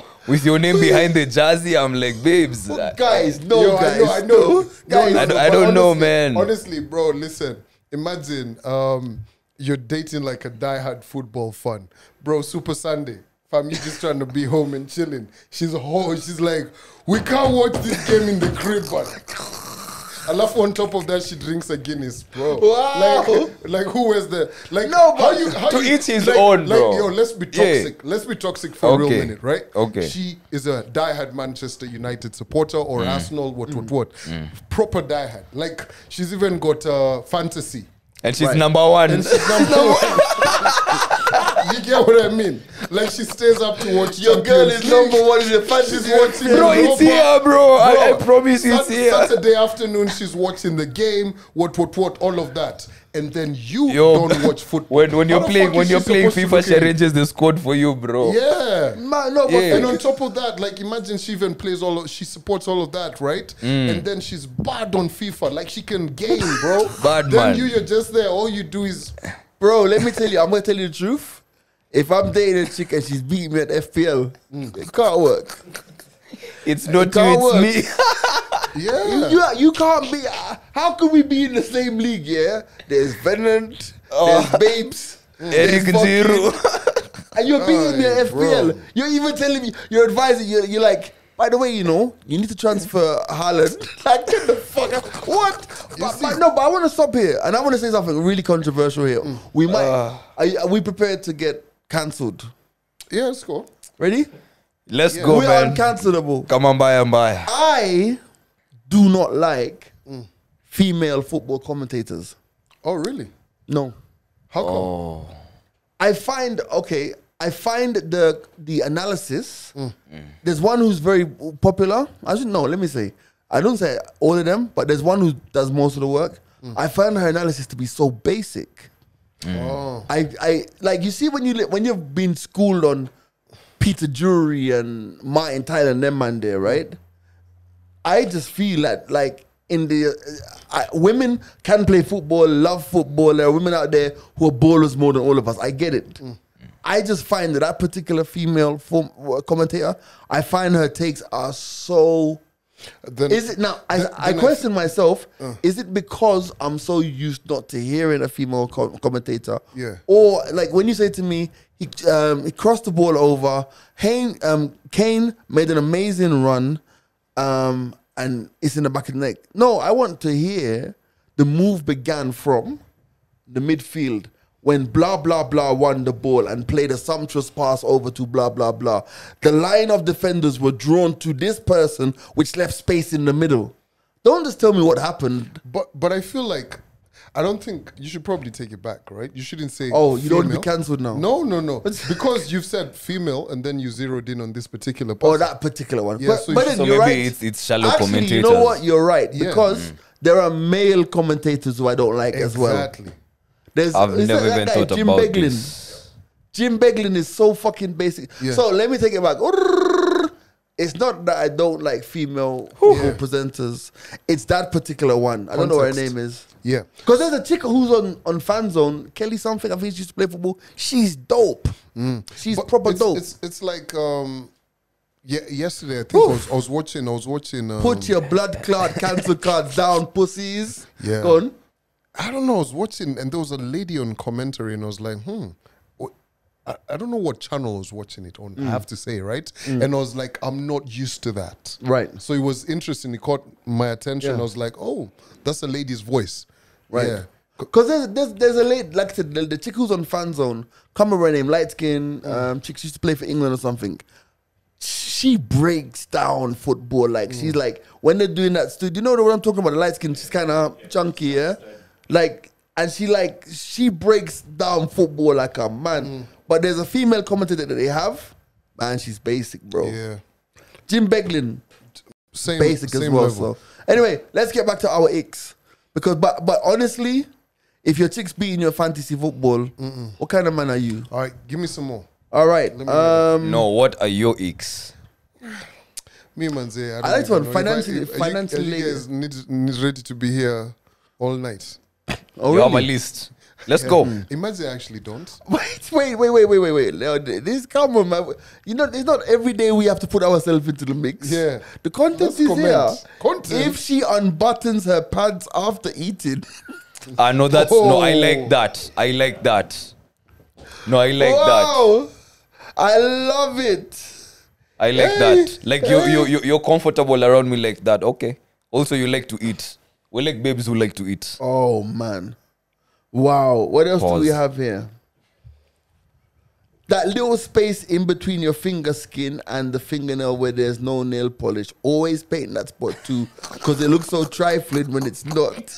name behind the jersey, I'm like, babes. Guys, no, Yo, guys. I know. Guys, I but don't know, honestly- man. Honestly, bro, listen. Imagine you're dating like a diehard football fan. Bro, Super Sunday. Fam, you just trying to be home and chilling. She's home. She's like, we can't watch this game in the crib, but I love on top of that she drinks a Guinness, bro. Wow. Like who was the like? No, how but you how to you, each his like, own, like, bro. Yo, let's be Yeah. toxic. Let's be toxic for a real Okay. minute, right? Okay. She is a diehard Manchester United supporter or Arsenal, what. Proper diehard. Like she's even got fantasy. And she's Right. number one. And she's number one. You get what I mean? Like she stays up to watch. Your girl Champions is League. number one in the fantasy. She's watching. Bro, it's here, bro. I promise you it's here. Saturday afternoon, she's watching the game. What? All of that, and then you Yo, don't watch football. when How you're the playing fuck is she FIFA, supposed to she look at it? arranges the squad for you, bro. Yeah. Man, no, but Yeah. And on top of that, like imagine she even plays she supports all of that, right? And then she's bad on FIFA, like she can game, bro. Bad then man. you're just there. All you do is bro, let me tell you, I'm gonna tell you the truth. If I'm dating a chick and she's beating me at FPL, it can't work. It's not you, can't work. it's me. yeah. You can't be. How can we be in the same league? Yeah, there's Venant, there's Babes, Eric there's fucking- Giroud. and you're beating me at Aye, FPL. bro. You're even telling me, you're advising. You're like, By the way, you know, you need to transfer Haaland. Like, get the fuck out. What? But I want to stop here. And I want to say something really controversial here. We might... are we prepared to get cancelled? Yeah, let's go. Ready? Let's go, We are man. uncancelable. Come on, buy and buy. I do not like female football commentators. Oh, really? No. How come? Oh. I find the analysis. There's one who's very popular. I should know. Let me say. I don't say all of them, but there's one who does most of the work. I find her analysis to be so basic. Oh. I like, you see, when you've been schooled on Peter Drury and Martin Tyler and them man there, right? I just feel that, like, in the women can play football, love football. There are women out there who are ballers more than all of us. I get it. I just find that particular female commentator, I find her takes are so... Then, Is it now? I question myself. Is it because I'm so used not to hearing a female commentator? Yeah. Or, like, when you say to me, he crossed the ball over. Kane made an amazing run, and it's in the back of the neck. No, I want to hear the move began from the midfield when blah blah blah won the ball and played a sumptuous pass over to blah blah blah. The line of defenders were drawn to this person, which left space in the middle. Don't just tell me what happened. But I feel like, I don't think you should probably take it back, right? You shouldn't say. Oh, you don't want to female. be cancelled now? No. Because you've said female and then you zeroed in on this particular Oh, person. that particular one. Yeah, but so but you- then So you're maybe right. it's shallow Actually, commentators. you know what? You're right. Yeah. Because there are male commentators who I don't like as well. Exactly. There's, I've is never that even guy, thought Jim about Beglin. this. Jim Beglin is so fucking basic. Yeah. So let me take it back. It's not that I don't like female football presenters. It's that particular one. I don't know what her Context. name is. Yeah. Because there's a chick who's on Fan Zone, Kelly something. I think she used to play football. She's dope. She's But proper it's, dope. It's like yesterday I think I was watching Put your blood clot cancel cards down, pussies. Yeah. Go on. I don't know, I was watching and there was a lady on commentary and I was like, I don't know what channel I was watching it on, I have to say, right? And I was like, I'm not used to that. Right. So it was interesting, it caught my attention. Yeah. I was like, oh, that's a lady's voice. Right. Yeah. Because there's a lady, like I said, the chick who's on Fan Zone, come over her name, light skin, chick, she used to play for England or something. She breaks down football. Like, she's like, when they're doing that studio, you know what I'm talking about? The light skin, she's kind of chunky, yeah? Like, and she breaks down football like a man. But there's a female commentator that they have, man, she's basic, bro. Yeah. Jim Beglin, Same, basic as same well. level. So anyway, let's get back to our icks. Because, but honestly, if your chick's beating your fantasy football, what kind of man are you? All right, give me some more. All right. No, what are your icks? Me and Manze, I like to even know. financially- If financially you guys need ready to be here all night. Oh, You have a really? list. Let's go. Imagine I actually don't. Wait. Now, this, come on, man. You know, it's not every day we have to put ourselves into the mix. Yeah. The content Let's is comment. here. Content? If she unbuttons her pants after eating, No, that's no. I Oh. like that. I like that. No, I like that. wow, I love it. I like that. Like you're comfortable around me like that. Okay. Also, you like to eat. We like babes who like to eat. Oh man, wow. What else do we Pause. have here? That little space in between your finger skin and the fingernail where there's no nail polish. Always paint that spot too, because it looks so trifling when it's not.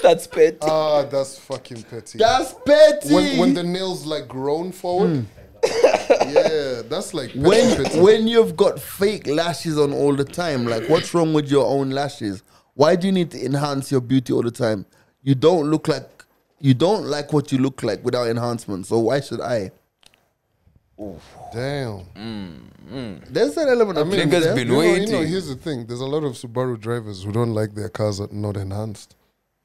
That's petty. Ah, that's fucking petty. That's petty. When the nails like grown forward. Yeah, that's like petty. when you've got fake lashes on all the time, like what's wrong with your own lashes? Why do you need to enhance your beauty all the time? You don't like what you look like without enhancement. So why should I? Damn. There's an element of Niggas there. been You know, waiting. here's the thing. There's a lot of Subaru drivers who don't like their cars not enhanced.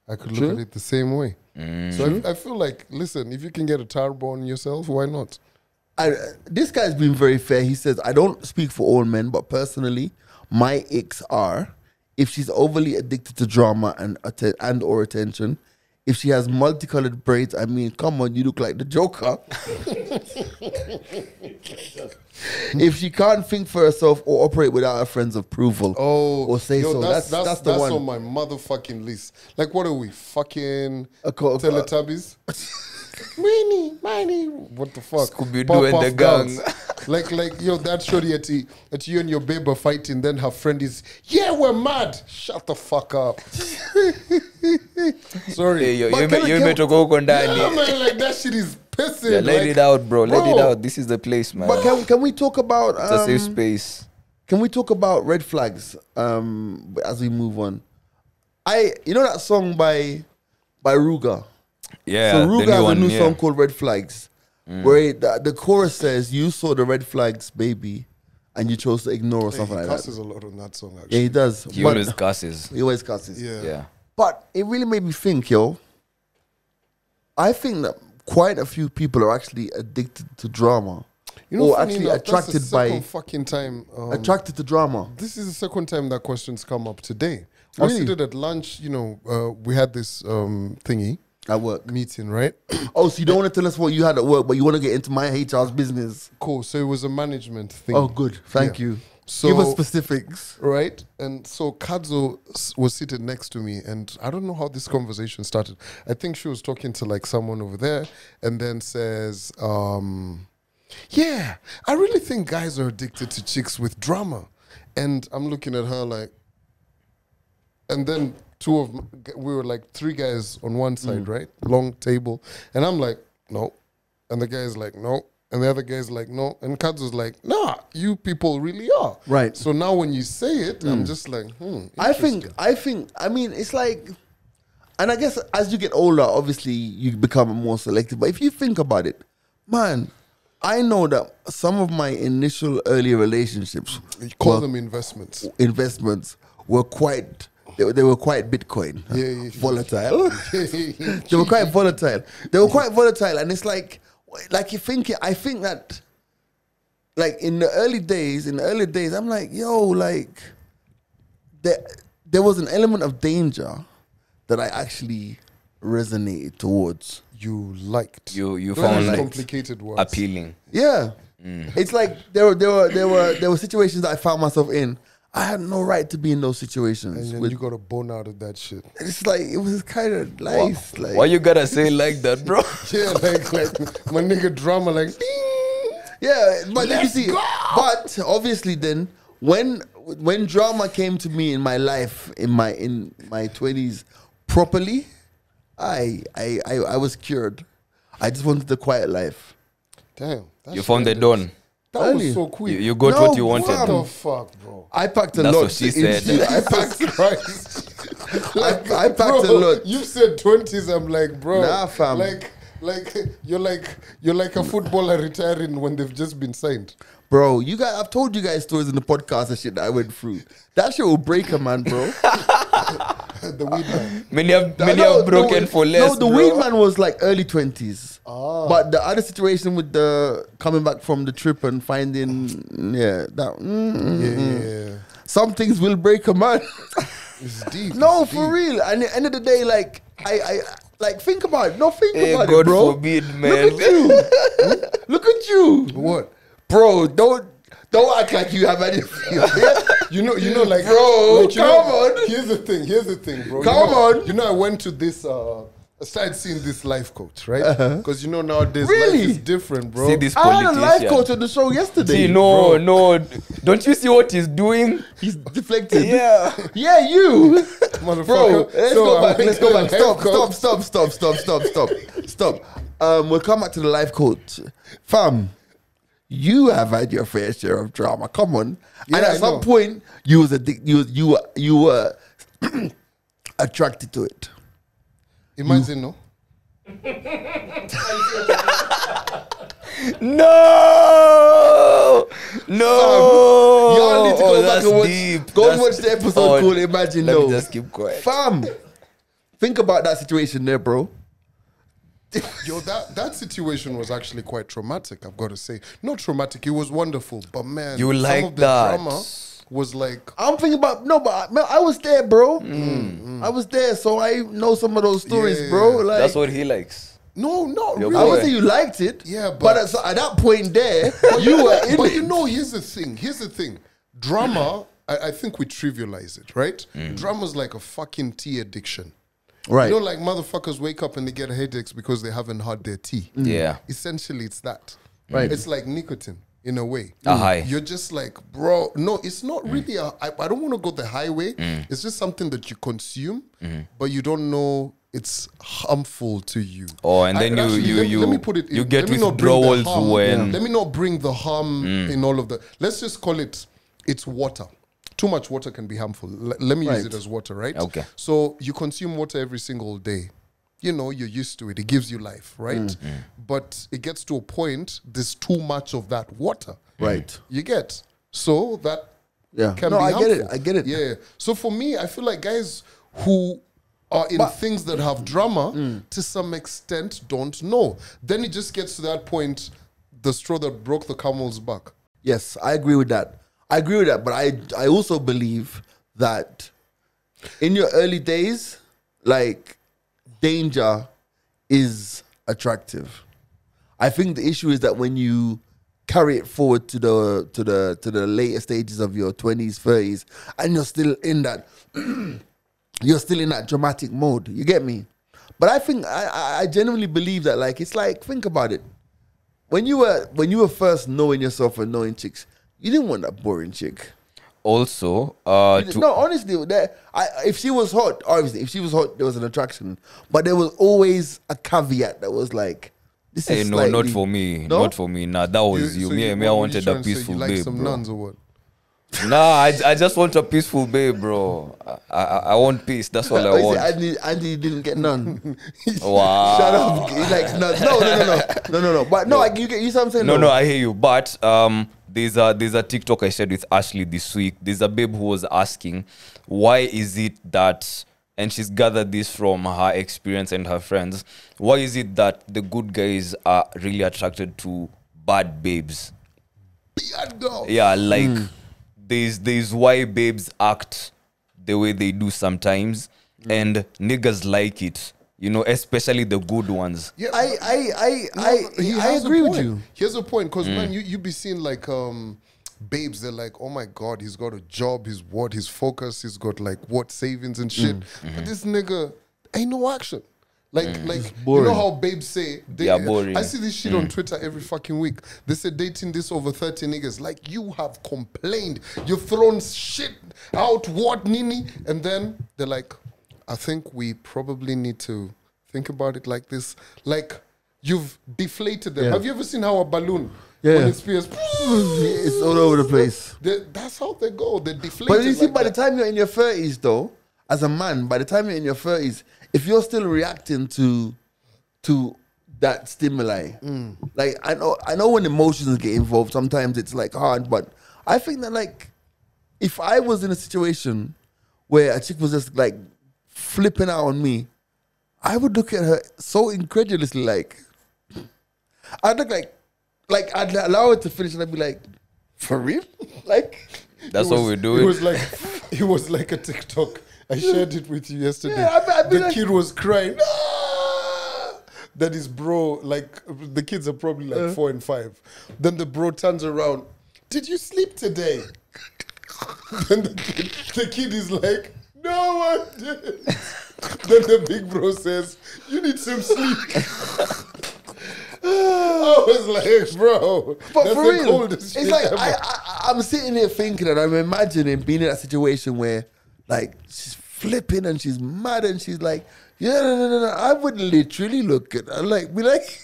I could look at it the same way. So I feel like, listen, if you can get a turbo on yourself, why not? This guy's been very fair. He says, I don't speak for all men, but personally, my icks are if she's overly addicted to drama and or attention, if she has multicolored braids, I mean, come on, you look like the Joker. if she can't think for herself or operate without her friend's approval. Oh, or say so. That's the one. on my motherfucking list. Like, what are we fucking Teletubbies? Minnie, what the fuck? Scooby-Doo and the gang. like, yo, that shorty at you and your babe are fighting, then her friend is, yeah, we're mad. Shut the fuck up. Sorry. Hey, you better go ndani. Yeah, man, like that shit is pissing. Yeah, let it out, bro. Let it out. This is the place, man. But can we talk about It's a safe space. Can we talk about red flags as we move on? You know that song by Ruga? Yeah, So Ruga has a new yeah. song called Red Flags, where the chorus says, "You saw the red flags, baby, and you chose to ignore," or something He like that. cusses a lot on that song, actually. Yeah, he does. He But- always cusses. He always cusses. Yeah. But it really made me think, yo. I think that quite a few people are actually addicted to drama, You know, or funny actually enough, that's the attracted by second fucking time. attracted to drama. This is the second time that question's come up today. I Really? was sitting at lunch, you know, we had this thingy At work. meeting, right? Oh, so you don't want to tell us what you had at work, but you want to get into my HR's business. Cool. So it was a management thing. Oh, good. Thank Yeah. you. So, Give us specifics. right? And so Kadzo was seated next to me, and I don't know how this conversation started. I think she was talking to like someone over there, and then says, yeah, I really think guys are addicted to chicks with drama. And I'm looking at her like, and then we were like three guys on one side, right? Long table. And I'm like, no. And the guy's like, no. And the other guy's like, no. And Kadzo's like, nah, you people really are. Right. So now when you say it, I'm just like, I mean, it's like, and I guess as you get older, obviously you become more selective. But if you think about it, man, I know that some of my initial early relationships, You call them investments. were quite, they were quite Bitcoin volatile. They were quite volatile. And it's like I think that, like in the early days, I'm like, yo, like there was an element of danger that I actually resonated towards. You liked. You Those found are like complicated words. appealing. Yeah. It's like there were situations that I found myself in. I had no right to be in those situations. And then you got a bone out of that shit. It's like it was kind of nice. Like, Why you gotta say it like that, bro? Yeah, like my nigga drama, like, ding. yeah, but then you Let's see, go. but obviously then when drama came to me in my life in my 20s properly, I was cured. I just wanted the quiet life. Damn. that You shit found the ended. dawn. That Early. was so quick. You got No, what you What wanted. the fuck, bro? I packed a That's lot. what she said. I packed Christ. I packed a lot. You said 20s. I'm like, bro. Nah, fam. Like you're like a footballer retiring when they've just been signed. Bro, I've told you guys stories in the podcast and shit that I went through. That shit will break a man, bro. The weed man. Many have broken for less. No, the bro. weed man was like early 20s. But the other situation with the coming back from the trip and finding, Yeah. some things will break a man. It's deep. No, it's for deep. real. And at the end of the day, like, I like, think about it. No, think Hey, about God it, bro. forbid, man. Look at you. Look at you. What? Bro, don't act like you have anything. You know, like, Bro, like, you come know, on. Here's the thing, bro. Come on. You know, I went to this. I started seeing this life coach, right? Because you know nowadays Really? life is different, bro. See this I had a life politician. coach on the show yesterday. See, no. Don't you see what he's doing? He's deflected. Yeah. Yeah, you. Motherfucker. Bro, let's So go I back. went Let's to go the back. life coach. Stop. We'll come back to the life coach. Fam, you have had your fair share of drama. Come on. Yeah, and I at some know. point, you were attracted to it. Imagine, no? No. Y'all need to go back that's and watch. deep. Go and That's- watch the episode called Imagine Let No. me just keep quiet. Fam, think about that situation there, bro. Yo, that situation was actually quite traumatic, I've got to say. Not traumatic, it was wonderful, but man, You some like of the that. drama was like, I'm thinking about I was there, bro. I was there, so I know some of those stories, Yeah. bro. Like, That's what he likes. No, not Your really. I would say you liked it. Yeah, but at that point there, you were in But it. you know, here's the thing. Drama, I think we trivialize it, right? Drama's like a fucking tea addiction. Right. You know, like motherfuckers wake up and they get headaches because they haven't had their tea. Yeah. Essentially, it's that. Right. It's like nicotine in a way. A high. You're just like, bro, no, it's not really I don't want to go the highway. It's just something that you consume, but you don't know it's harmful to you. Oh, and then let me put it you in- get let me not bring the withdrawals harm. when Let me not bring the harm in all of the. Let's just call it's water. Too much water can be harmful. Let me use Right. it as water, right? Okay. So you consume water every single day. You know, you're used to it. It gives you life, right? But it gets to a point, there's too much of that water. Right. You get. So that Yeah. can No, be I get it. harmful. I get it. Yeah. So for me, I feel like guys who are in things that have drama to some extent don't know. Then it just gets to that point, the straw that broke the camel's back. Yes, I agree with that. But I also believe that in your early days, like, danger is attractive. I think the issue is that when you carry it forward to the later stages of your 20s, 30s, and you're still in that dramatic mode. You get me? But I think I genuinely believe that, like, it's like, think about it. When you were first knowing yourself and knowing chicks, you didn't want that boring chick. also No, honestly, if she was hot, obviously, if she was hot, there was an attraction. But there was always a caveat that was like, this hey, is no, slightly, not for me. No? Not for me. Nah, that was you. So Me, what me, I were you wanted trying a to say? peaceful You like babe, some bro. nuns or what? Nah, I just want a peaceful babe, bro. I want peace. That's all I Oh, you want. see, Andy didn't get none. Wow. Shut up. He likes none. No. But no, you see what I'm saying? No, I hear you. But there's a TikTok I shared with Ashley this week. There's a babe who was asking, why is it that, and she's gathered this from her experience and her friends, why is it that the good guys are really attracted to bad babes? Yeah, like there's why babes act the way they do sometimes, and niggas like it. You know, especially the good ones. Yeah, I agree with you. Here's the point, because man, you be seeing like babes, they're like, oh my god, he's got a job, he's focused, he's got like what savings and shit. But this nigga ain't no action. Like you boring. know how babes say boring. I see this shit on Twitter every fucking week. They say dating this over 30 niggas. Like, you have complained, you've thrown shit out, what nini? And then they're like, I think we probably need to think about it like this. Like, you've deflated them. Yeah. Have you ever seen how a balloon, Yeah. when it spears, It's all over the place. that's how they go. They deflate. But you see, like by the that. time you're in your 30s, though, as a man, by the time you're in your 30s, if you're still reacting to that stimuli, like, I know when emotions get involved, sometimes it's like hard, but I think that, like, if I was in a situation where a chick was just like flipping out on me, I would look at her so incredulously, like, I'd look like I'd allow her to finish and I'd be like, for real? Like, That's what we're It doing. was like a TikTok. I shared it with you yesterday. Yeah, I'd be the like- kid was crying. "Ah!" That is bro. Like, the kids are probably like 4 and 5. Then the bro turns around. Did you sleep today? Then the kid is like, no, I didn't. Then the big bro says, you need some sleep. I was like, bro, But that's for the real, coldest it's shit like ever. I'm sitting here thinking and I'm imagining being in that situation where, like, she's flipping and she's mad and she's like, yeah, no. I would literally look at her, like, be like,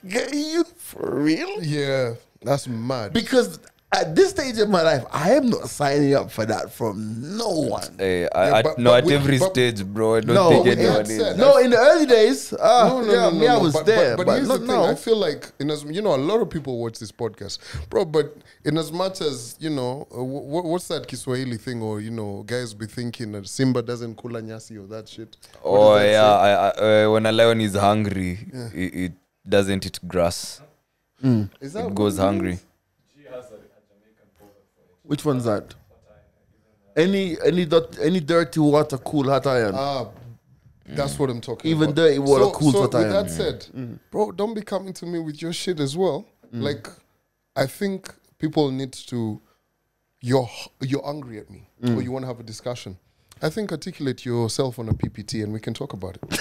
"Are you for real?" Yeah, that's mad. Because at this stage of my life, I am not signing up for that from no one. Hey, Yeah, at but every but- stage, bro. I don't No, think we anyone had is. said- No, in the early days, No, I was there, but but here's not the thing. now. I feel like, you know, a lot of people watch this podcast, bro. But in as much as, you know, what's that Kiswahili thing, or, you know, guys be thinking that Simba doesn't kula nyasi or that shit. What Oh does that yeah, say? when a lion is hungry, it doesn't eat grass. Is that It what goes it hungry. is? Which one's that? Any dirty water cool hot iron. That's what I'm talking Even about. dirty water cool for With time. that said, bro, don't be coming to me with your shit as well. Like, I think people need to. You're angry at me, or you want to have a discussion. I think articulate yourself on a PPT and we can talk about it.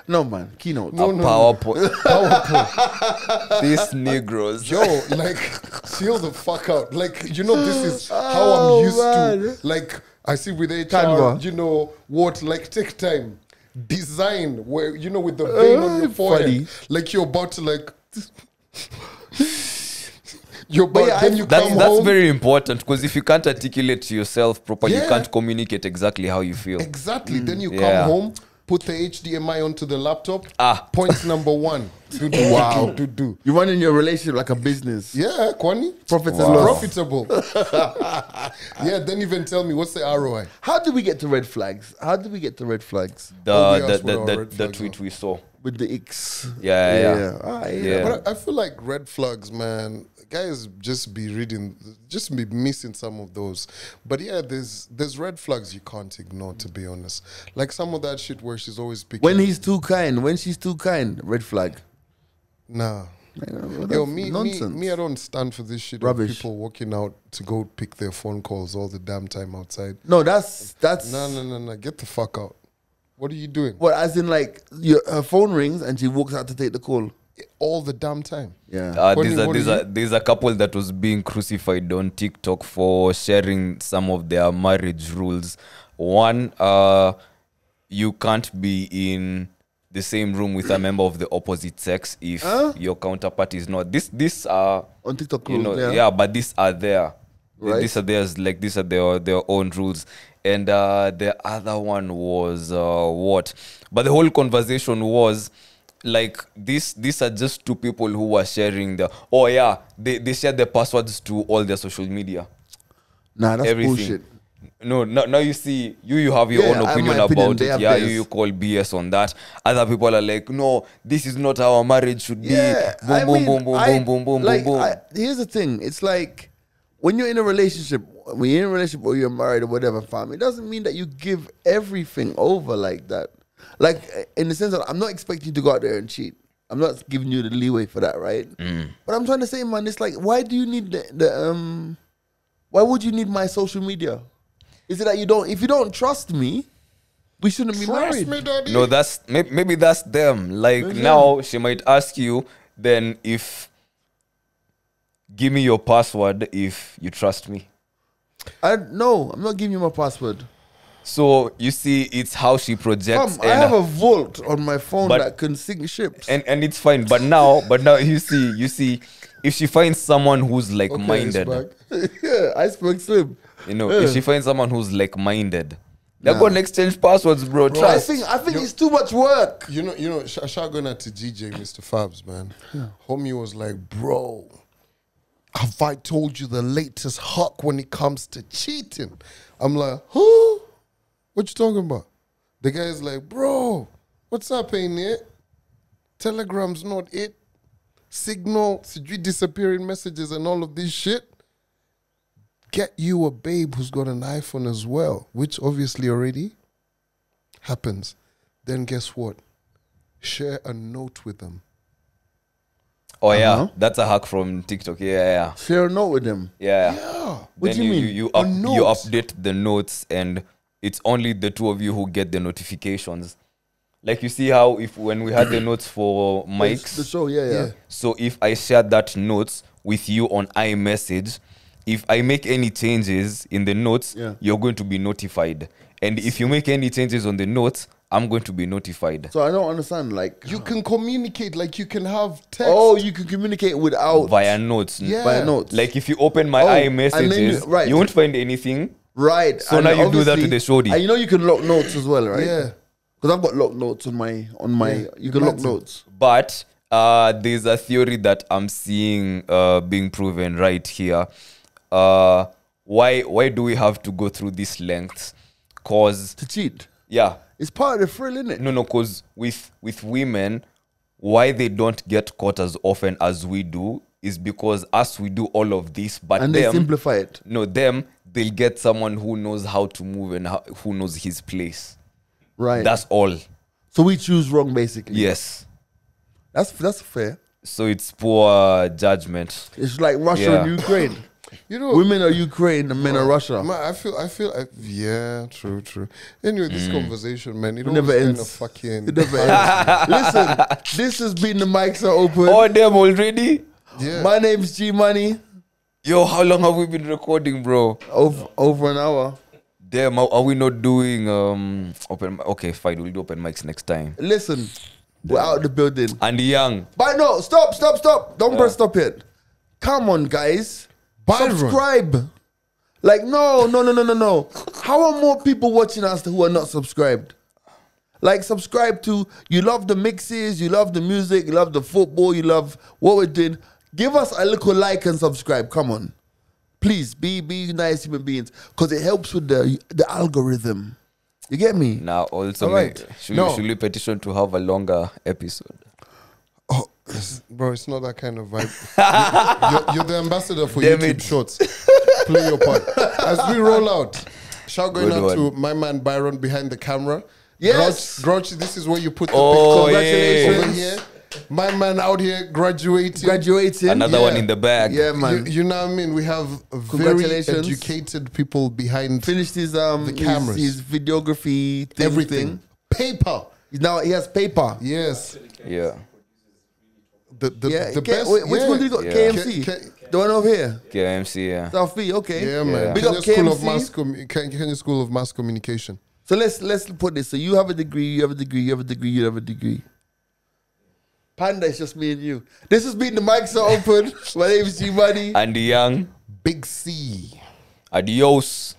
No, man. Keynote. PowerPoint. PowerPoint. These Negroes. Yo, like, chill the fuck out. Like, this is how I'm used to. Like, I see with HR, Canva. what, like, take time. Design, where, with the vein on your forehead. funny. Like, you're about to, like... You're about, yeah, then you That's come home. very important because if you can't articulate yourself properly, you Yeah. can't communicate exactly how you feel. Exactly. Then you Yeah. come home, put the HDMI onto the laptop. Ah. Point number 1. Wow. Do. You're running your relationship like a business. Yeah, Kwani. Profits It's and loss. profitable. Yeah, then even tell me what's the ROI. How did we get to red flags? The Oh, we asked what our the red the flags tweet we saw. With the icks. Yeah. Ah, Yeah. But I feel like red flags, man. Guys just be missing some of those. But yeah, there's red flags you can't ignore, to be honest. Like some of that shit where she's always picking. When he's too kind, when she's too kind, red flag. Nah. Well, Yo, that's me, nonsense. I don't stand for this shit Rubbish. of people walking out to go pick their phone calls all the damn time outside. No, that's No. Get the fuck out. What are you doing? What, as in like her phone rings and she walks out to take the call. All the damn time. Yeah. There's a couple that was being crucified on TikTok for sharing some of their marriage rules. One, you can't be in the same room with a member of the opposite sex if your counterpart is not. These are On TikTok you rules, know, yeah. but these are there. Right. These are theirs, like these are their own rules. And the other one was what? But the whole conversation was like these are just two people who were sharing they shared the passwords to all their social media. Nah, that's Everything. bullshit. No, now you see, you have your Yeah, own I have opinion my opinion, about they it. have Yeah, theirs. you call BS on that. Other people are like, no, this is not how our marriage should be. Yeah, Boom. Here's the thing. It's like when you're in a relationship, or you're married or whatever, fam, it doesn't mean that you give everything over like that. Like in the sense that I'm not expecting you to go out there and cheat. I'm not giving you the leeway for that, right? But I'm trying to say, man, it's like, why do you need why would you need my social media? Is it that if you don't trust me, we shouldn't be married? Me, daddy. No, maybe that's them. Like now, she might ask you, then give me your password if you trust me. No, I'm not giving you my password. So you see, it's how she projects. I have a vault on my phone but- that can sync ships. and it's fine. But now you see, if she finds someone who's like-minded, Yeah, iceberg slim. if she finds someone who's like-minded, they're gonna exchange passwords, bro. I Trust. think it's too much work. Shagona to GJ, Mr. Fabs, man. Homie was like, bro, have I told you the latest hook when it comes to cheating? I'm like, huh? What you talking about? The guy's like, bro, what's up, ain't it? Telegram's not it. Signal, disappearing messages and all of this shit. Get you a babe who's got an iPhone as well, which obviously already happens. Then guess what? Share a note with them. Oh yeah, that's a hack from TikTok. Yeah. Share a note with them. Yeah. What Then do you mean? You A note. update the notes, and it's only the two of you who get the notifications. Like you see how when we had the notes for Mike's, The show, yeah. so if I share that notes with you on iMessage, if I make any changes in the notes, you're going to be notified. And if you make any changes on the notes, I'm going to be notified. So I don't understand. Like, You can communicate, like you can have text. oh, you can communicate without Via notes. Yeah. via notes. Like if you open my and then iMessages, you won't find anything. Right. So and now you do that to obviously- the shorty. And you can lock notes as well, right? Yeah. Because I've got lock notes on my you can lock Imagine. notes. But there's a theory that I'm seeing being proven right here. Why do we have to go through these lengths? Cause To cheat. yeah, It's part of the thrill, isn't it? no, cause with women, why they don't get caught as often as we do is because us we do all of this, but And they them simplify it. no them they'll get someone who knows how to move and who knows his place. Right. That's all. So we choose wrong, basically. Yes. That's fair. So it's poor judgment. It's like Russia and Ukraine. You know, Women are Ukraine and men are Russia. man, I feel, yeah, true. Anyway, this conversation, man, it never always kind ends. of fucking. It never ends. Listen, this has been The Mics Are Open. Oh, them already? Yeah. My name's G Money. Yo, how long have we been recording, bro? Over an hour. Damn, are we not doing open? Okay, fine, we'll do open mics next time. Listen, we're out the building. And young. But no, stop. Don't press stop yet. Come on, guys. Byron. Subscribe. Like, no. How are more people watching us who are not subscribed? Like, subscribe to, you love the mixes, you love the music, you love the football, you love what we're doing. Give us a little like and subscribe. Come on. Please, be nice human beings. Because it helps with the algorithm. You get me? Now, also, All right. should No. we petition to have a longer episode? Oh, bro, it's not that kind of vibe. you're the ambassador for Damn YouTube it. Shorts. Play your part. As we roll out, shout going Good out one. to my man Byron behind the camera. Yes. Grouch, this is where you put the Oh, picture. Congratulations. Over here. My man out here graduating. Graduating. Another Yeah. one in the bag. Yeah, man. You know what I mean? We have very Congratulations. educated people behind Finished his cameras. his videography everything. Paper. Now he has paper. Yes. Yeah. The Yeah, best. which one did you got? Yeah. KMC. The one over here. KMC, yeah. South B. Okay. Yeah, man. Yeah. Big up Kenya School of KMC. Kenya School of Mass Communication. So let's put this. So you have a degree. You have a degree. You have a degree. You have a degree. Panda, it's just me and you. This has been The Mics Are Open. My name is G Money. And young. Big C. Adios.